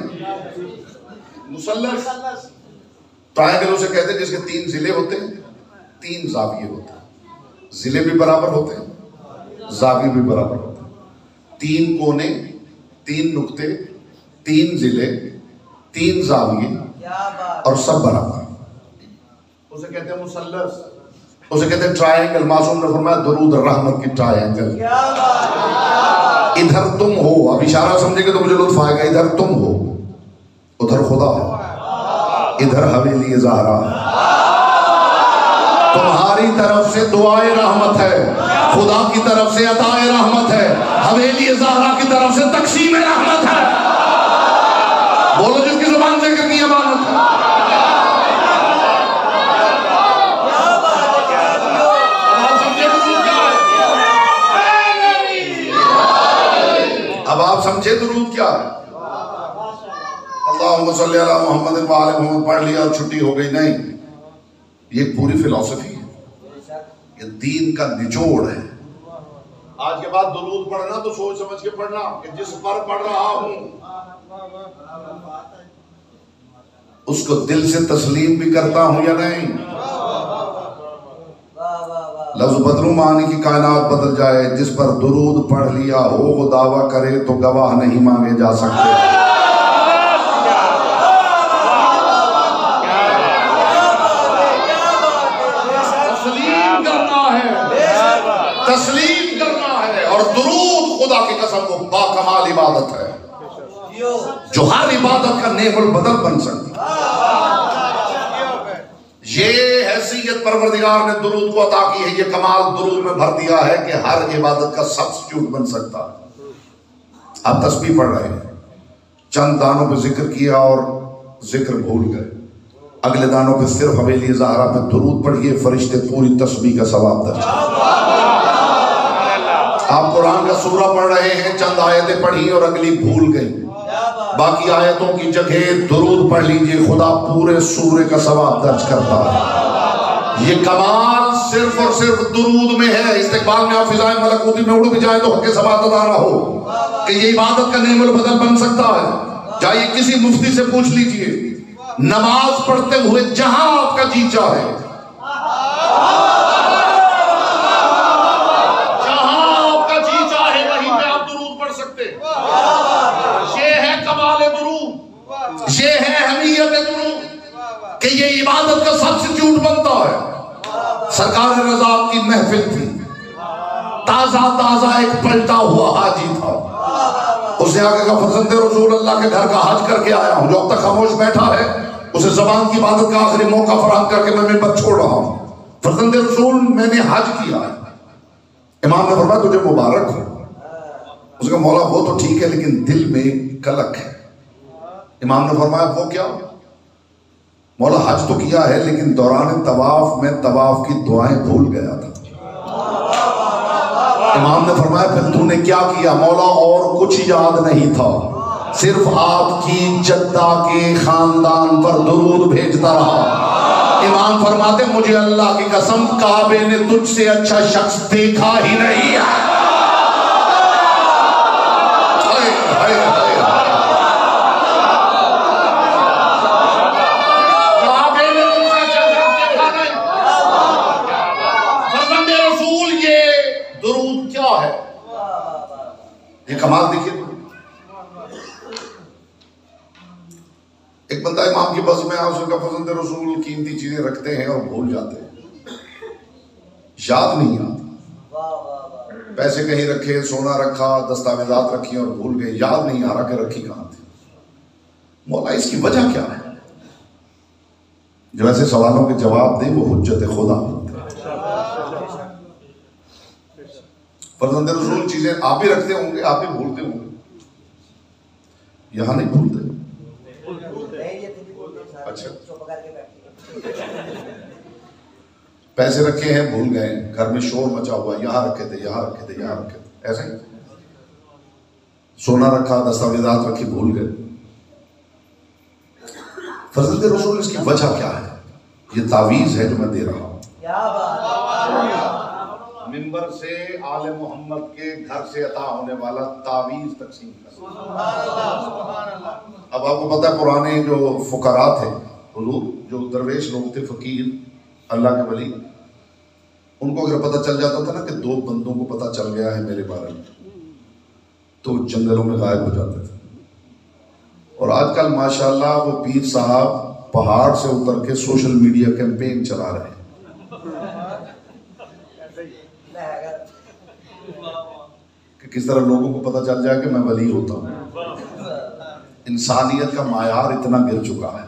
مثلث. ٹرائنگل اسے کہتے ہیں جس کے 3 ضلع ہوتے ہیں 3 زاویے ہوتے ہیں. ضلع بھی برابر ہوتے ہیں زاویے بھی برابر ہوتے ہیں. 3 کونے 3 نقطے 3 ضلع 3 زاویے اور سب برابر. اسے کہتے ہیں مثلث، اسے کہتے ہیں ٹرائنگل. معصوم نے فرمایا درود رحمت کی ٹرائنگل. ادھر تم ہو، اب اشارہ سمجھے گے تو مجھے لطف آئے گا. ادھر تم ہو، ادھر خدا ہے، ادھر حویلی زہرا. تمہاری طرف سے دعائے رحمت ہے، خدا کی طرف سے عطائے رحمت ہے، حویلی زہرا کی طرف سے تقسیم رحمت ہے. بولو جس کی زبان سے کرنی امانت ہے. اب آپ سمجھے درود کیا ہے؟ اللہم صلی علی محمد و آل محمد پڑھ لیا اور چھٹی ہو گئی. نہیں، یہ پوری فلسفی ہے، یہ دین کا نچوڑ ہے. آج کے بعد درود پڑھنا تو سوچ سمجھ کے پڑھنا کہ جس پر پڑھ رہا ہوں اس کو دل سے تسلیم بھی کرتا ہوں یا نہیں. لفظ بدلوں معنی کی کائنات بدل جائے. جس پر درود پڑھ لیا ہو وہ دعویٰ کرے تو گواہ نہیں مانگے جا سکتے. تسلیم کرنا ہے، تسلیم کرنا ہے. اور درود خدا کی قسم وہ باکمال عبادت ہے. جو ہر عبادت کا نعم البدل بن سکتی ہے. یہ حیثیت پروردگار نے درود کو عطا کی ہے، یہ کمال درود میں بھر دیا ہے کہ ہر عبادت کا سبسٹیوٹ بن سکتا ہے. آپ تسبیح پڑھ رہے ہیں، چند دانوں پہ ذکر کیا اور ذکر بھول گئے، اگلے دانوں پہ صرف حویلی زہرا پہ درود پڑھیے، فرشتے پوری تسبیح کا ثواب درج کریں. آپ قرآن کا سورہ پڑھ رہے ہیں، چند آیتیں پڑھی اور اگلی بھول گئی، باقی آیتوں کی جگہ درود پڑھ لیجئے، خدا پورے سورے کا ثواب درج کرتا ہے. یہ کمال صرف اور صرف درود میں ہے. استقبال میں آپ فضائے ملکوتی میں اڑ بھی جائیں تو حق ثبات ادا نہ ہو کہ یہ عبادت کا نعم البدل بن سکتا ہے. جائیے کسی مفتی سے پوچھ لیجئے، نماز پڑھتے ہوئے جہاں آپ کا جی چاہے، یہ ہے اہمیت درود کہ یہ عبادت کا سبسٹیوٹ بنتا ہے. سرکار رضا کی محفل تھی، تازہ تازہ ایک پلٹا ہوا حاجی تھا. اس نے آگے کہا فرزند رسول اللہ کے گھر کا حج کر کے آیا ہوں. جو اب تک خاموش بیٹھا ہے اسے زبان کی عبادت کا آخری موقع فراہم کر کے میں منبر چھوڑ رہا ہوں. فرزند رسول میں نے حج کیا ہے. امام نے فرمایا تجھے مبارک ہو. اس کا مولا وہ تو ٹھیک ہے لیکن دل میں کلک ہے. امام نے فرمایا وہ کیا؟ مولا حج تو کیا ہے لیکن دوران طواف میں طواف کی دعائیں بھول گیا تھا. امام نے فرمایا پھر تو نے کیا کیا؟ مولا اور کچھ یاد نہیں تھا، صرف آپ کی جدہ کے خاندان پر درود بھیجتا رہا. امام فرماتے مجھے اللہ کی قسم کعبے نے تجھ سے اچھا شخص دیکھا ہی نہیں ہے. یہ کمال دیکھیے. ایک بندہ امام کی بس میں اس کا فرزند رسول قیمتی چیزیں رکھتے ہیں اور بھول جاتے ہیں، یاد نہیں آتا. پیسے کہیں رکھے، سونا رکھا، دستاویزات رکھی اور بھول گئے، یاد نہیں آ رہا کہ رکھی کہاں تھی. مولا اس کی وجہ کیا ہے؟ جو ایسے سوالوں کے جواب دے وہ حجت خدا. فرزند رسول چیزیں آپ بھی رکھتے ہوں گے، آپ بھی بھولتے ہوں گے، یہاں نہیں بھولتے. اچھا پیسے رکھے ہیں بھول گئے، گھر میں شور مچا ہوا، یہاں رکھے تھے یہاں رکھے تھے یہاں رکھے تھے، ایسا ہی. سونا رکھا، دستاویزات رکھی، بھول گئے. فرزند رسول اس کی وجہ کیا ہے؟ یہ تعویذ ہے جو میں دے رہا ہوں. منبر سے آل محمد کے گھر سے عطا ہونے والا تعویذ تقسیم کر. اب آپ کو پتہ ہے پرانے جو فقراء تھے، حضور جو درویش لوگ تھے، فقیر، اللہ کے ولی، ان کو اگر پتہ چل جاتا تھا نا کہ دو بندوں کو پتہ چل گیا ہے میرے بارے میں، تو جنگلوں میں غائب ہو جاتے تھے. اور آج کل ماشاءاللہ وہ پیر صاحب پہاڑ سے اتر کے سوشل میڈیا کیمپین چلا رہے ہیں کہ کس طرح لوگوں کو پتہ چل جائے کہ میں ولی ہوتا ہوں. انسانیت کا معیار اتنا گر چکا ہے.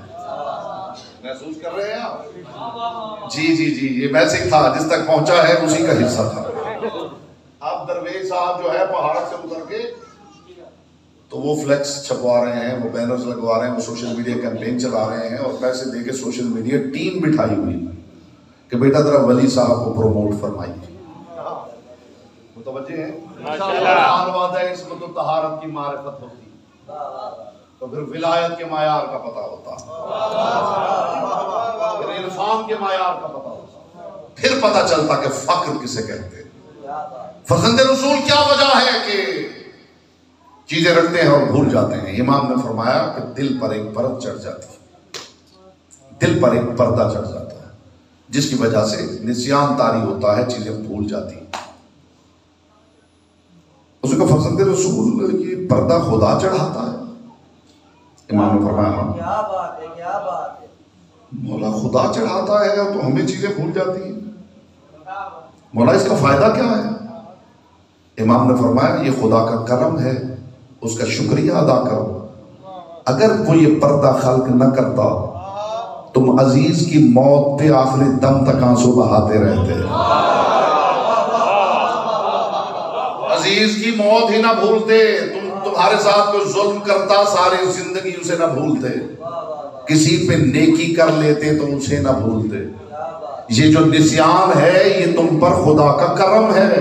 محسوس کر رہے ہیں آپ؟ جی جی جی، یہ ویسے ہی تھا، جس تک پہنچا ہے اسی کا حصہ تھا. اب درویش صاحب جو ہے پہاڑ سے اتر کے تو وہ فلیکس چھپوا رہے ہیں، وہ بینرز لگوا رہے ہیں، وہ سوشل میڈیا کیمپین چلا رہے ہیں اور پیسے دے کے سوشل میڈیا ٹیم بٹھائی ہوئی کہ بیٹا ذرا ولی صاحب کو پروموٹ فرمائیے. متوجہ ہیں؟ وعدہ عصمت و طہارت کی معرفت ہوتی تو پھر ولایت کے معیار کا پتہ ہوتا، پھر عرفان کے معیار کا پتہ ہوتا، پھر پتہ چلتا کہ فقر کسے کہتے ہیں. فرزند رسول کیا وجہ ہے کہ چیزیں رکھتے ہیں اور بھول جاتے ہیں؟ امام نے فرمایا کہ دل پر ایک پرت چڑھ جاتی ہے، دل پر ایک پردہ چڑھ جاتا ہے جس کی وجہ سے نسیان طاری ہوتا ہے، چیزیں بھول جاتی ہیں. اس کا فرزند رسول یہ پردہ خدا چڑھاتا ہے؟ امام نے فرمایا کیا بات ہے، کیا بات ہے. مولا خدا چڑھاتا ہے تو ہمیں چیزیں بھول جاتی ہیں. مولا اس کا فائدہ کیا ہے؟ امام نے فرمایا یہ خدا کا کرم ہے، اس کا شکریہ ادا کرو اگر وہ یہ پردہ خلق نہ کرتا تم عزیز کی موت پہ آخری دم تک آنسو بہاتے رہتے. عزیز کی موت ہی نہ بھولتے. تمہارے ساتھ کوئی ظلم کرتا ساری زندگی اسے نہ بھولتے. کسی پہ نیکی کر لیتے تو اسے نہ بھولتے. یہ جو نسیان ہے یہ تم پر خدا کا کرم ہے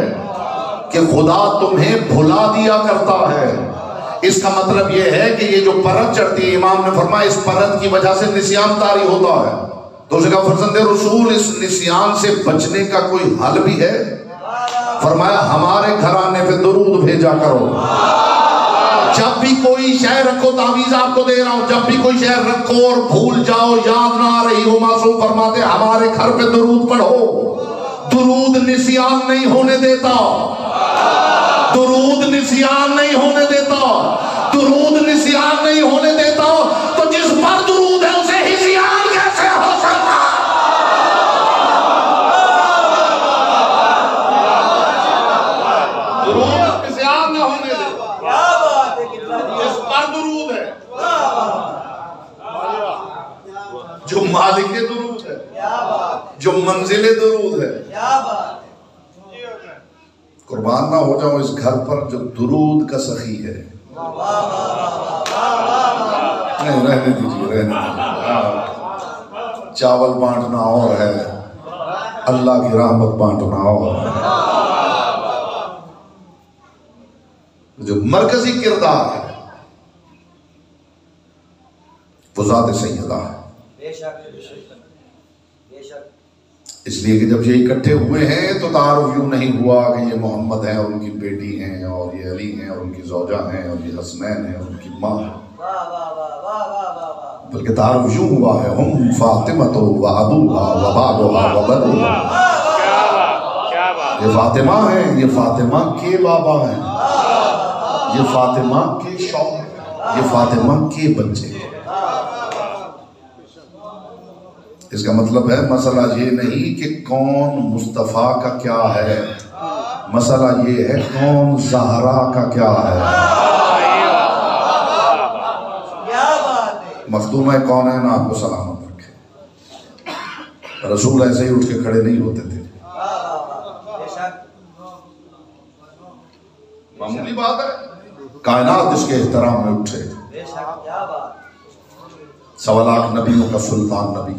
کہ خدا تمہیں بھلا دیا کرتا ہے. اس کا مطلب یہ ہے کہ یہ جو پرت چڑھتی ہے، امام نے فرمایا اس پرت کی وجہ سے نسیان طاری ہوتا ہے. تو اسے کہا فرزند رسول اس نسیان سے بچنے کا کوئی حل بھی ہے؟ فرمایا ہمارے گھرانے پہ درود بھیجا کرو. جب بھی کوئی شے رکھو، تعویذ آپ کو دے رہا ہوں، جب بھی کوئی شے رکھو اور بھول جاؤ، یاد نہ آ رہی ہو، معصوم فرماتے ہمارے گھر پہ درود پڑھو. درود نسیان نہیں ہونے دیتا. درود نسیان نہیں ہونے دیتا. درود نسیان نہیں ہونے دیتا. تو جس پر درود ہے اسے ہزیان کیسے ہو سکتا؟ درود نسیان نہ ہونے دیتا. جس پر درود ہے، جو مالک درود ہے، جو منزل درود ہے. قربان نہ ہو جاؤں اس گھر پر جو درود کا سخی ہے. نہیں رہنے دیجیے، رہنے دیجیے. چاول بانٹنا اور ہے، اللہ کی رحمت بانٹنا اور ہے. جو مرکزی کردار ہے وہ ذات سیدہ ہے. اس لیے کہ جب یہ اکٹھے ہوئے ہیں تو تعارف یوں نہیں ہوا کہ یہ محمد ہیں اور ان کی بیٹی ہیں، اور یہ علی ہیں اور ان کی زوجہ ہیں، اور یہ حسنین ہیں اور ان کی ماں ہیں، بلکہ تعارف یوں ہوا ہے ہم فاطمۃ و ابوہا و بابوہا و بنوہا. یہ فاطمہ ہیں، یہ فاطمہ کے بابا ہیں، یہ فاطمہ کے شوہر ہیں، یہ فاطمہ کے بچے ہیں. اس کا مطلب ہے مسئلہ یہ نہیں کہ کون مصطفیٰ کا کیا ہے، مسئلہ یہ ہے کون زہرا کا کیا ہے. مخدومہ کونین آپ کو سلامت رکھے. رسول ایسے ہی اٹھ کے کھڑے نہیں ہوتے تھے. معمولی بات ہے، کائنات اس کے احترام میں اٹھے. 1.25 لاکھ نبیوں کا سلطان نبی.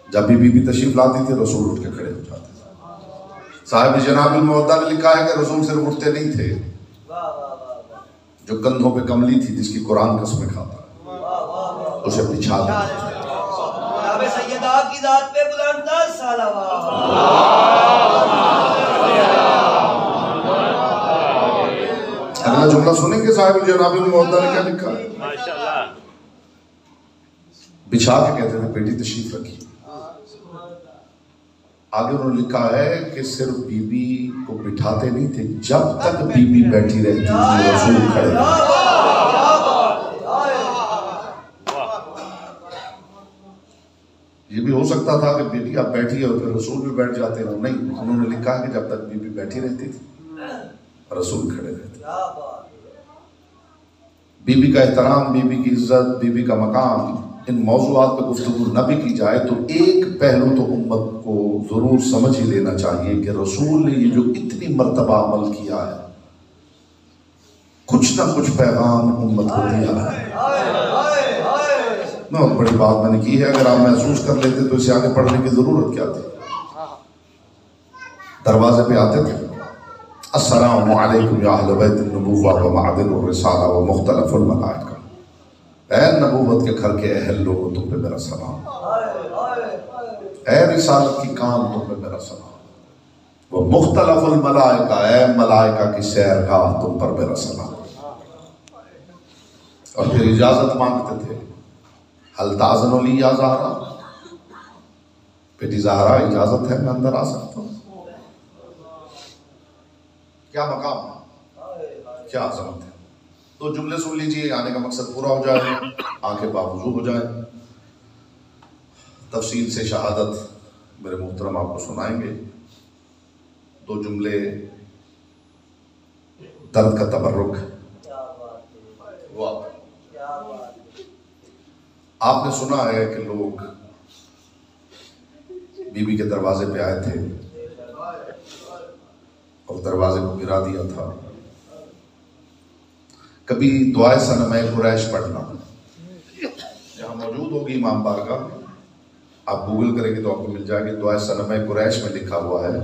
جب بھی بی بی تشریف لاتی تھی رسول اٹھ کے کھڑے ہو جاتے تھے. صاحب جناب المودہ نے لکھا ہے کہ رسول صرف اٹھتے نہیں تھے، جو کندھوں پہ کملی تھی جس کی قرآن قسمیں کھاتا اسے بچھا دیتے تھے. جناب سیدہ کی ذات پہ بلند صلوات. اگلا جملہ سنیں گے صاحب جناب المودہ نے کیا لکھا ہے. بچھا کے کہتے تھے بیٹی تشریف رکھی. آگے انہوں نے لکھا ہے کہ صرف بی بی کو بٹھاتے نہیں تھے، جب تک بی بی بیٹھی رہتی تھی رسول کھڑے. یہ بھی ہو سکتا تھا کہ بیٹی آپ بیٹھی ہے اور پھر رسول بھی بیٹھ جاتے ہیں. نہیں، انہوں نے لکھا ہے کہ جب تک بی بی بیٹھی رہتی تھی رسول کھڑے رہتے. بی بی کا احترام، بی بی کی عزت، بی بی کا مقام، ان موضوعات پہ گفتگو نہ بھی کی جائے تو ایک پہلو تو امت کو ضرور سمجھ ہی لینا چاہیے کہ رسول نے یہ جو اتنی مرتبہ عمل کیا ہے کچھ نہ کچھ پیغام امت کو دیا ہے. بہت بڑی بات میں نے کی ہے. اگر آپ محسوس کر لیتے تو اسے آگے پڑھنے کی ضرورت کیا تھی. دروازے پہ آتے تھے، السلام علیکم یا اہل بیت النبوہ و معدن الرسالہ و مختلف الملائکہ. اے نبوت کے گھر کے اہل لوگوں تم پہ میرا سلام. اے رسالت کی کام تم پہ میرا سلام. وہ مختلف الملائکہ، اے ملائکہ کی سیرگاہ تم پر میرا سلام. اور پھر اجازت مانگتے تھے، حل تاذن لی یا زہرا، بیٹی زہرا اجازت ہے میں اندر آ سکتا ہوں. کیا مقام، کیا عظمت ہے. 2 جملے سن لیجئے، آنے کا مقصد پورا ہو جائے، آنکھیں باوضو ہو جائیں. تفصیل سے شہادت میرے محترم آپ کو سنائیں گے. 2 جملے درد کا تبرک. آپ نے سنا ہے کہ لوگ بی بی کے دروازے پہ آئے تھے اور دروازے کو گرا دیا تھا. کبھی دعائے صنم قریش پڑھنا یہاں موجود ہوگی امام بارگاہ، آپ گوگل کریں گے تو آپ کو مل جائے گی. دعائے صنم قریش میں لکھا ہوا ہے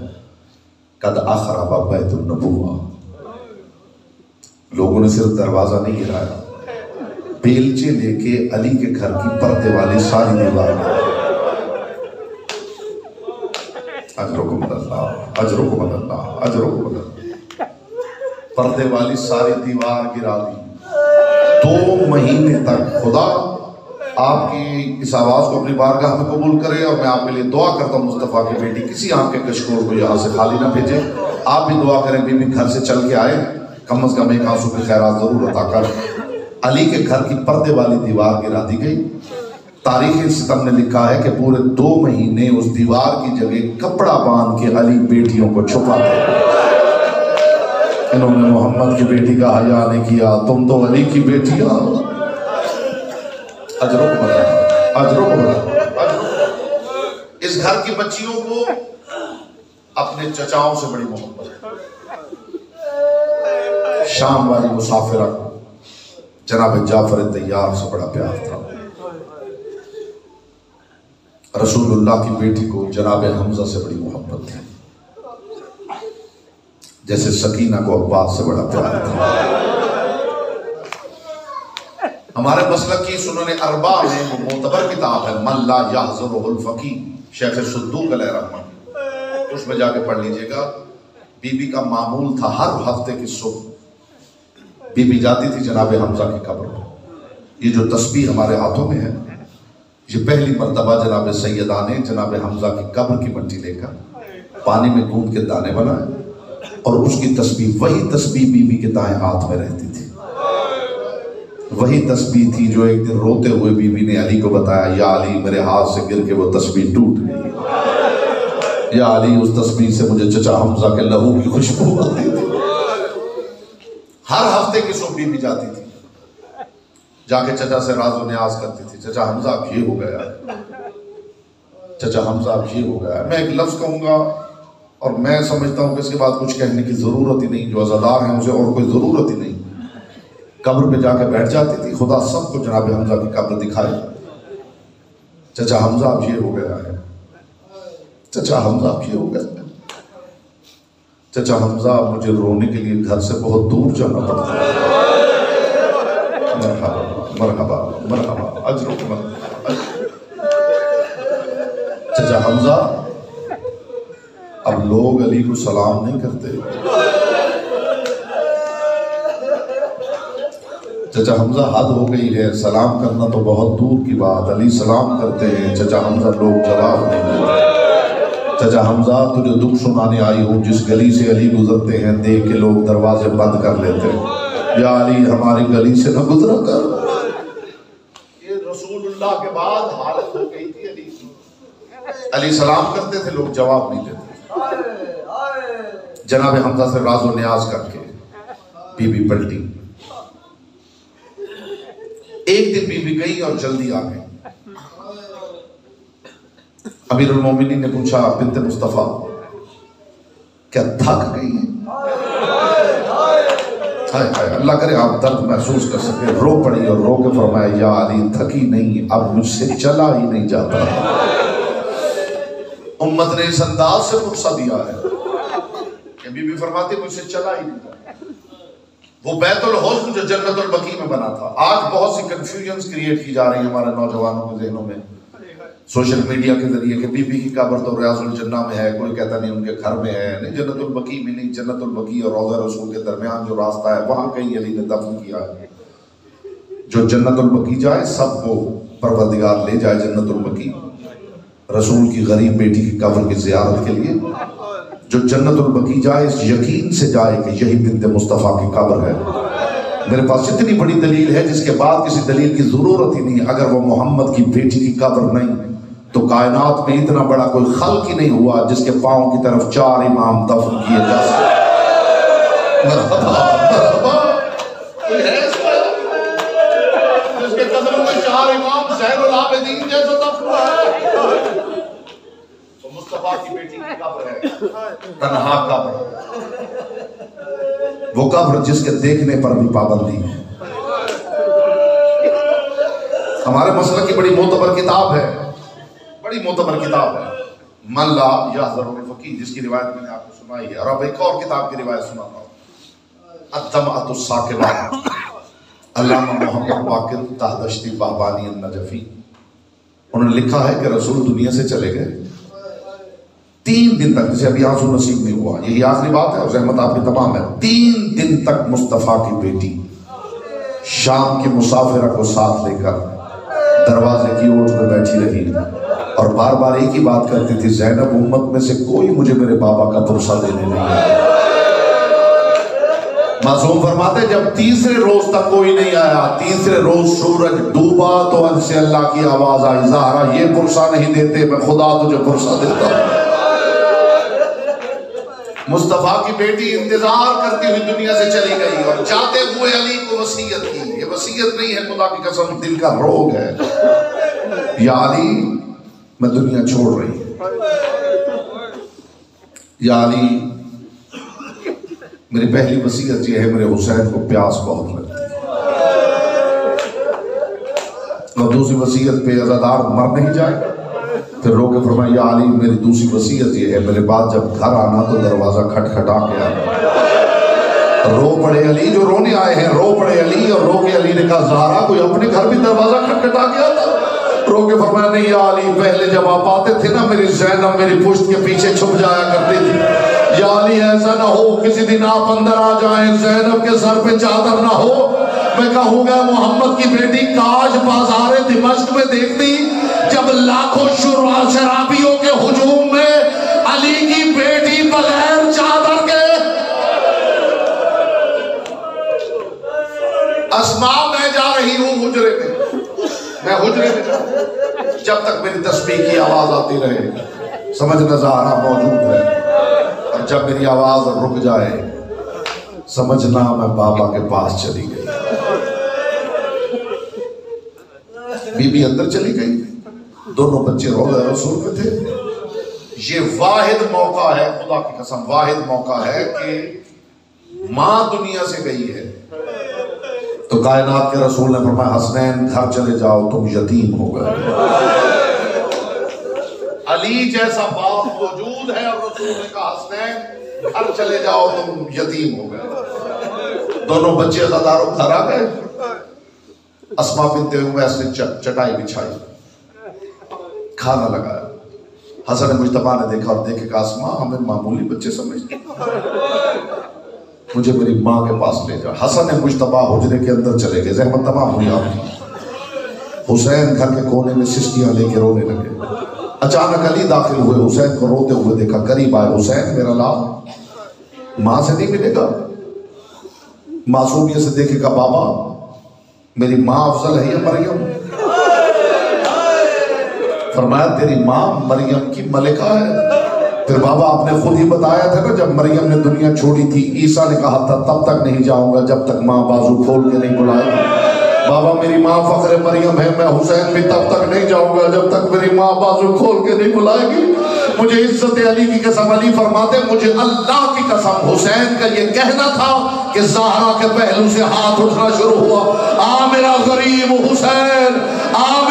قد اخرب بیت النبوہ. لوگوں نے صرف دروازہ نہیں گرایا، بیلچے لے کے علی کے گھر کی پردے والی ساری دیوار اجرکم اللہ اجرکم اللہ اجرکم اللہ، پردے والی ساری دیوار گرا دی. 2 مہینے تک خدا آپ کی اس آواز کو اپنی بارگاہ میں قبول کرے، اور میں آپ کے لیے دعا کرتا ہوں مصطفیٰ کی بیٹی کسی آنکھ کے کشکول کو یہاں سے خالی نہ بھیجے. آپ بھی دعا کریں بی بی گھر سے چل کے آئے، کم از کم ایک آنسو کی خیرات ضرور عطا کر. علی کے گھر کی پردے والی دیوار گرا دی گئی. تاریخ ستم نے لکھا ہے کہ پورے 2 مہینے اس دیوار کی جگہ کپڑا باندھ کے علی بیٹیوں کو چھپاتے. انہوں نے محمد کی بیٹی کا حیا نہیں کیا، تم تو علی کی بیٹیاں. اجرکم اللہ اجرکم اللہ. اس گھر کی بچیوں کو اپنے چچاؤں سے بڑی محبت، شام والی مسافرہ کو جناب جعفر طیار سے بڑا پیار تھا. رسول اللہ کی بیٹی کو جناب حمزہ سے بڑی محبت تھی، جیسے سکینہ کو عباس سے بڑا پیار تھا. ہمارے مسلک کی سنن اربع میں وہ معتبر کتاب ہے من لا یحضرہ الفقیہ، شیخ صدوق علیہ رحمہ، اس میں جا کے پڑھ لیجئے گا. بی بی کا معمول تھا ہر ہفتے کی صبح بی بی جاتی تھی جناب حمزہ کی قبر پر. یہ جو تسبیح ہمارے ہاتھوں میں ہے، یہ پہلی مرتبہ جناب سیدہ نے جناب حمزہ کی قبر کی مٹی لے کر پانی میں گوندھ کے دانے بنائے، اور اس کی تسبیح وہی تسبیح بی بی کے دائیں ہاتھ میں رہتی تھی. وہی تسبیح تھی جو ایک دن روتے ہوئے بی بی نے علی کو بتایا، یا علی میرے ہاتھ سے گر کے وہ تسبیح ٹوٹ گئی. یا علی اس تسبیح سے مجھے چچا حمزہ کے لہو کی خوشبو آتی تھی. ہر ہفتے کی صبح بی بی جاتی تھی، جا کے چچا سے راز و نیاز کرتی تھی، چچا حمزہ اب یہ ہو گیا ہے، چچا حمزہ اب یہ ہو گیا ہے. میں ایک لفظ کہوں گا اور میں سمجھتا ہوں کہ اس کے بعد کچھ کہنے کی ضرورت ہی نہیں، جو عزادار ہیں اسے اور کوئی ضرورت ہی نہیں. قبر پہ جا کے بیٹھ جاتی تھی، خدا سب کو جناب حمزہ کی قبر دکھائے. چچا حمزہ اب یہ ہو گیا ہے، چچا حمزہ اب یہ ہو گیا ہے. چچا حمزہ مجھے رونے کے لیے گھر سے بہت دور جانا پڑتا ہے. مرحبا مرحبا مرحبا اجرکم اللہ. چچا حمزہ اب لوگ علی کو سلام نہیں کرتے. چچا حمزہ حد ہو گئی ہے، سلام کرنا تو بہت دور کی بات، علی سلام کرتے ہیں، چچا حمزہ لوگ جواب نہیں دیتے. چچا حمزہ تجھے دکھ سنانے آئی ہوں، جس گلی سے علی گزرتے ہیں دیکھ کے لوگ دروازے بند کر لیتے ہیں. یا علی ہماری گلی سے نہ گزرا کر. یہ رسول اللہ کے بعد حالت ہو گئی تھی علی کی. علی سلام کرتے تھے، لوگ جواب نہیں دیتے. جناب حمزہ سے راز و نیاز کر کے بی بی پلٹی. ایک دن بی بی گئی اور جلدی آ گئی. امیر المومنین نے پوچھا بنت مصطفیٰ کیا تھک گئی ہیں؟ اللہ کرے آپ درد محسوس کر سکے. رو پڑی اور رو کے فرمایا یا علی تھکی نہیں، اب مجھ سے چلا ہی نہیں جاتا. امت نے اس انداز سے پرسہ دیا ہے کہ بی بی فرماتی مجھ سے چلا ہی نہیں جاتا. وہ بیت الحزن جو جنت البقیع میں بنا تھا. آج بہت سی کنفیوژنز کریٹ کی جا رہی ہیں ہمارے نوجوانوں کے ذہنوں میں سوشل میڈیا کے ذریعے کہ بی بی کی قبر تو ریاض الجنہ میں ہے، کوئی کہتا نہیں ان کے گھر میں ہے. نہیں، جنت البقیع میں نہیں، جنت البقیع اور روضہ رسول کے درمیان جو راستہ ہے وہاں کہیں علی نے دفن کیا ہے. جو جنت البقیع جائے سب کو پروردگار لے جائے جنت البقیع، رسول کی غریب بیٹی کی قبر کی زیارت کے لیے. جو جنت البقیع جائے اس یقین سے جائے کہ یہی بنت مصطفیٰ کی قبر ہے. میرے پاس اتنی بڑی دلیل ہے جس کے بعد کسی دلیل کی ضرورت ہی نہیں. اگر وہ محمد کی بیٹی کی قبر نہیں تو کائنات میں اتنا بڑا کوئی خلق ہی نہیں ہوا جس کے پاؤں کی طرف 4 امام دفن کیے جا سکتے. مرحبا مرحبا. کوئی ہے اس کا جس کے قدموں میں 4 امام زین تنہا قبر، وہ قبر جس کے دیکھنے پر بھی پابندی ہے۔ ہمارے مسلک کی بڑی معتبر کتاب ہے، بڑی معتبر کتاب ہے، من لا یحذر الفقیہ، جس کی روایت میں نے آپ کو سنائی ہے۔ اور اب ایک اور کتاب کی روایت سناتا ہوں، الدمعۃ الساکبہ، علامہ محمد باقر تہدشتی بہبانی النجفی، انہوں نے لکھا ہے کہ رسول دنیا سے چلے گئے 3 دن تک، جسے ابھی آنسو نصیب نہیں ہوا، یہی آخری بات ہے اور زحمت آپ کی تمام ہے، 3 دن تک مصطفیٰ کی بیٹی شام کی مسافرہ کو ساتھ لے کر دروازے کی اوٹ میں بیٹھی رہی اور بار بار ایک ہی بات کرتی تھی، زینب امت میں سے کوئی مجھے میرے بابا کا پرسہ دینے نہیں آیا۔ معصوم فرماتے جب تیسرے روز تک کوئی نہیں آیا، تیسرے روز سورج ڈوبا تو ان سے اللہ کی آواز آئی، زہرا یہ پرسہ نہیں دیتے، میں خدا تجھے پرسہ دیتا ہوں۔ مصطفیٰ کی بیٹی انتظار کرتی ہوئی دنیا سے چلی گئی اور جاتے ہوئے علی کو وصیت کی، یہ وصیت نہیں ہے، خدا کی قسم دل کا روگ ہے، یا علی میں دنیا چھوڑ رہی ہوں، یا علی میری پہلی وصیت یہ ہے، میرے حسین کو پیاس بہت لگتی ہے، اور دوسری وصیت پہ عزادار مر نہیں جائے۔ پھر رو کے فرمایا یا علی میری دوسری وصیت یہ ہے، میرے بعد جب گھر آنا تو دروازہ کھٹکھٹا کے آنا۔ رو پڑے علی، جو رونے آئے ہیں رو پڑے علی، اور رو کے علی نے کہا زہرا کوئی اپنے گھر بھی دروازہ کھٹکھٹا کے آتا؟ رو کے فرمایا نہیں یا علی، پہلے جب آپ آتے تھے نا میری زینب میری پشت کے پیچھے چھپ جایا کرتی تھی، یا علی ایسا نہ ہو کسی دن آپ اندر آ جائیں زینب کے سر پہ چادر نہ ہو، میں کہوں گا محمد کی بیٹی کاش بازار دمشق میں دیکھتی جب لاکھوں شرابیوں کے ہجوم میں علی کی بیٹی بغیر چادر کے۔ اسماء میں جا رہی ہوں حجرے میں، میں حجرے میں جا رہا ہوں، جب تک میری تسبیح کی آواز آتی رہے سمجھنا زہرا موجود ہے، اور جب میری آواز رک جائے سمجھنا میں بابا کے پاس چلی گئی۔ بی بی اندر چلی گئی، دونوں بچے روضہ رسول میں تھے۔ یہ واحد موقع ہے، خدا کی قسم واحد موقع ہے کہ ماں دنیا سے گئی ہے تو کائنات کے رسول نے فرمایا حسنین گھر چلے جاؤ تم یتیم ہو گئے۔ علی جیسا باپ موجود ہے اور رسول نے کہا حسنین گھر چلے جاؤ تم یتیم ہو گئے۔ دونوں بچے عزاداروں گھر آ گئے، اسماء بنت امیس نے چٹائی بچھائی، کھانا لگایا۔ حسن مجتبیٰ نے دیکھا اور دیکھے کہ اسماء ہمیں معمولی بچے سمجھتے، مجھے میری ماں کے پاس لے جا۔ حسن مجتبیٰ حجرے کے اندر چلے گئے، زحمت تمام ہوئی آپ کی۔ حسین گھر کے کونے میں سسکیاں لے کے رونے لگے۔ اچانک علی داخل ہوئے، حسین کو روتے ہوئے دیکھا، قریب آئے، حسین میرا لال ماں سے نہیں ملے گا؟ معصومیت سے دیکھے گا بابا میری ماں افضل ہے یا مریم؟ فرمایا تیری ماں مریم کی ملکہ ہے۔ پھر بابا آپ نے خود ہی بتایا تھا نا جب مریم نے دنیا چھوڑی تھی، عیسیٰ نے کہا تھا تب تک نہیں جاؤں گا جب تک ماں بازو کھول کے نہیں بلائے گی۔ بابا میری ماں فخر مریم ہے، میں حسین بھی تب تک نہیں جاؤں گا جب تک میری ماں بازو کھول کے نہیں بلائے گی۔ مجھے عزت علی کی قسم، علی فرماتے مجھے اللہ کی قسم حسین کا یہ کہنا تھا کہ زہرا کے پہلو سے ہاتھ اٹھنا شروع ہوا، آ میرا غریب حسین، آ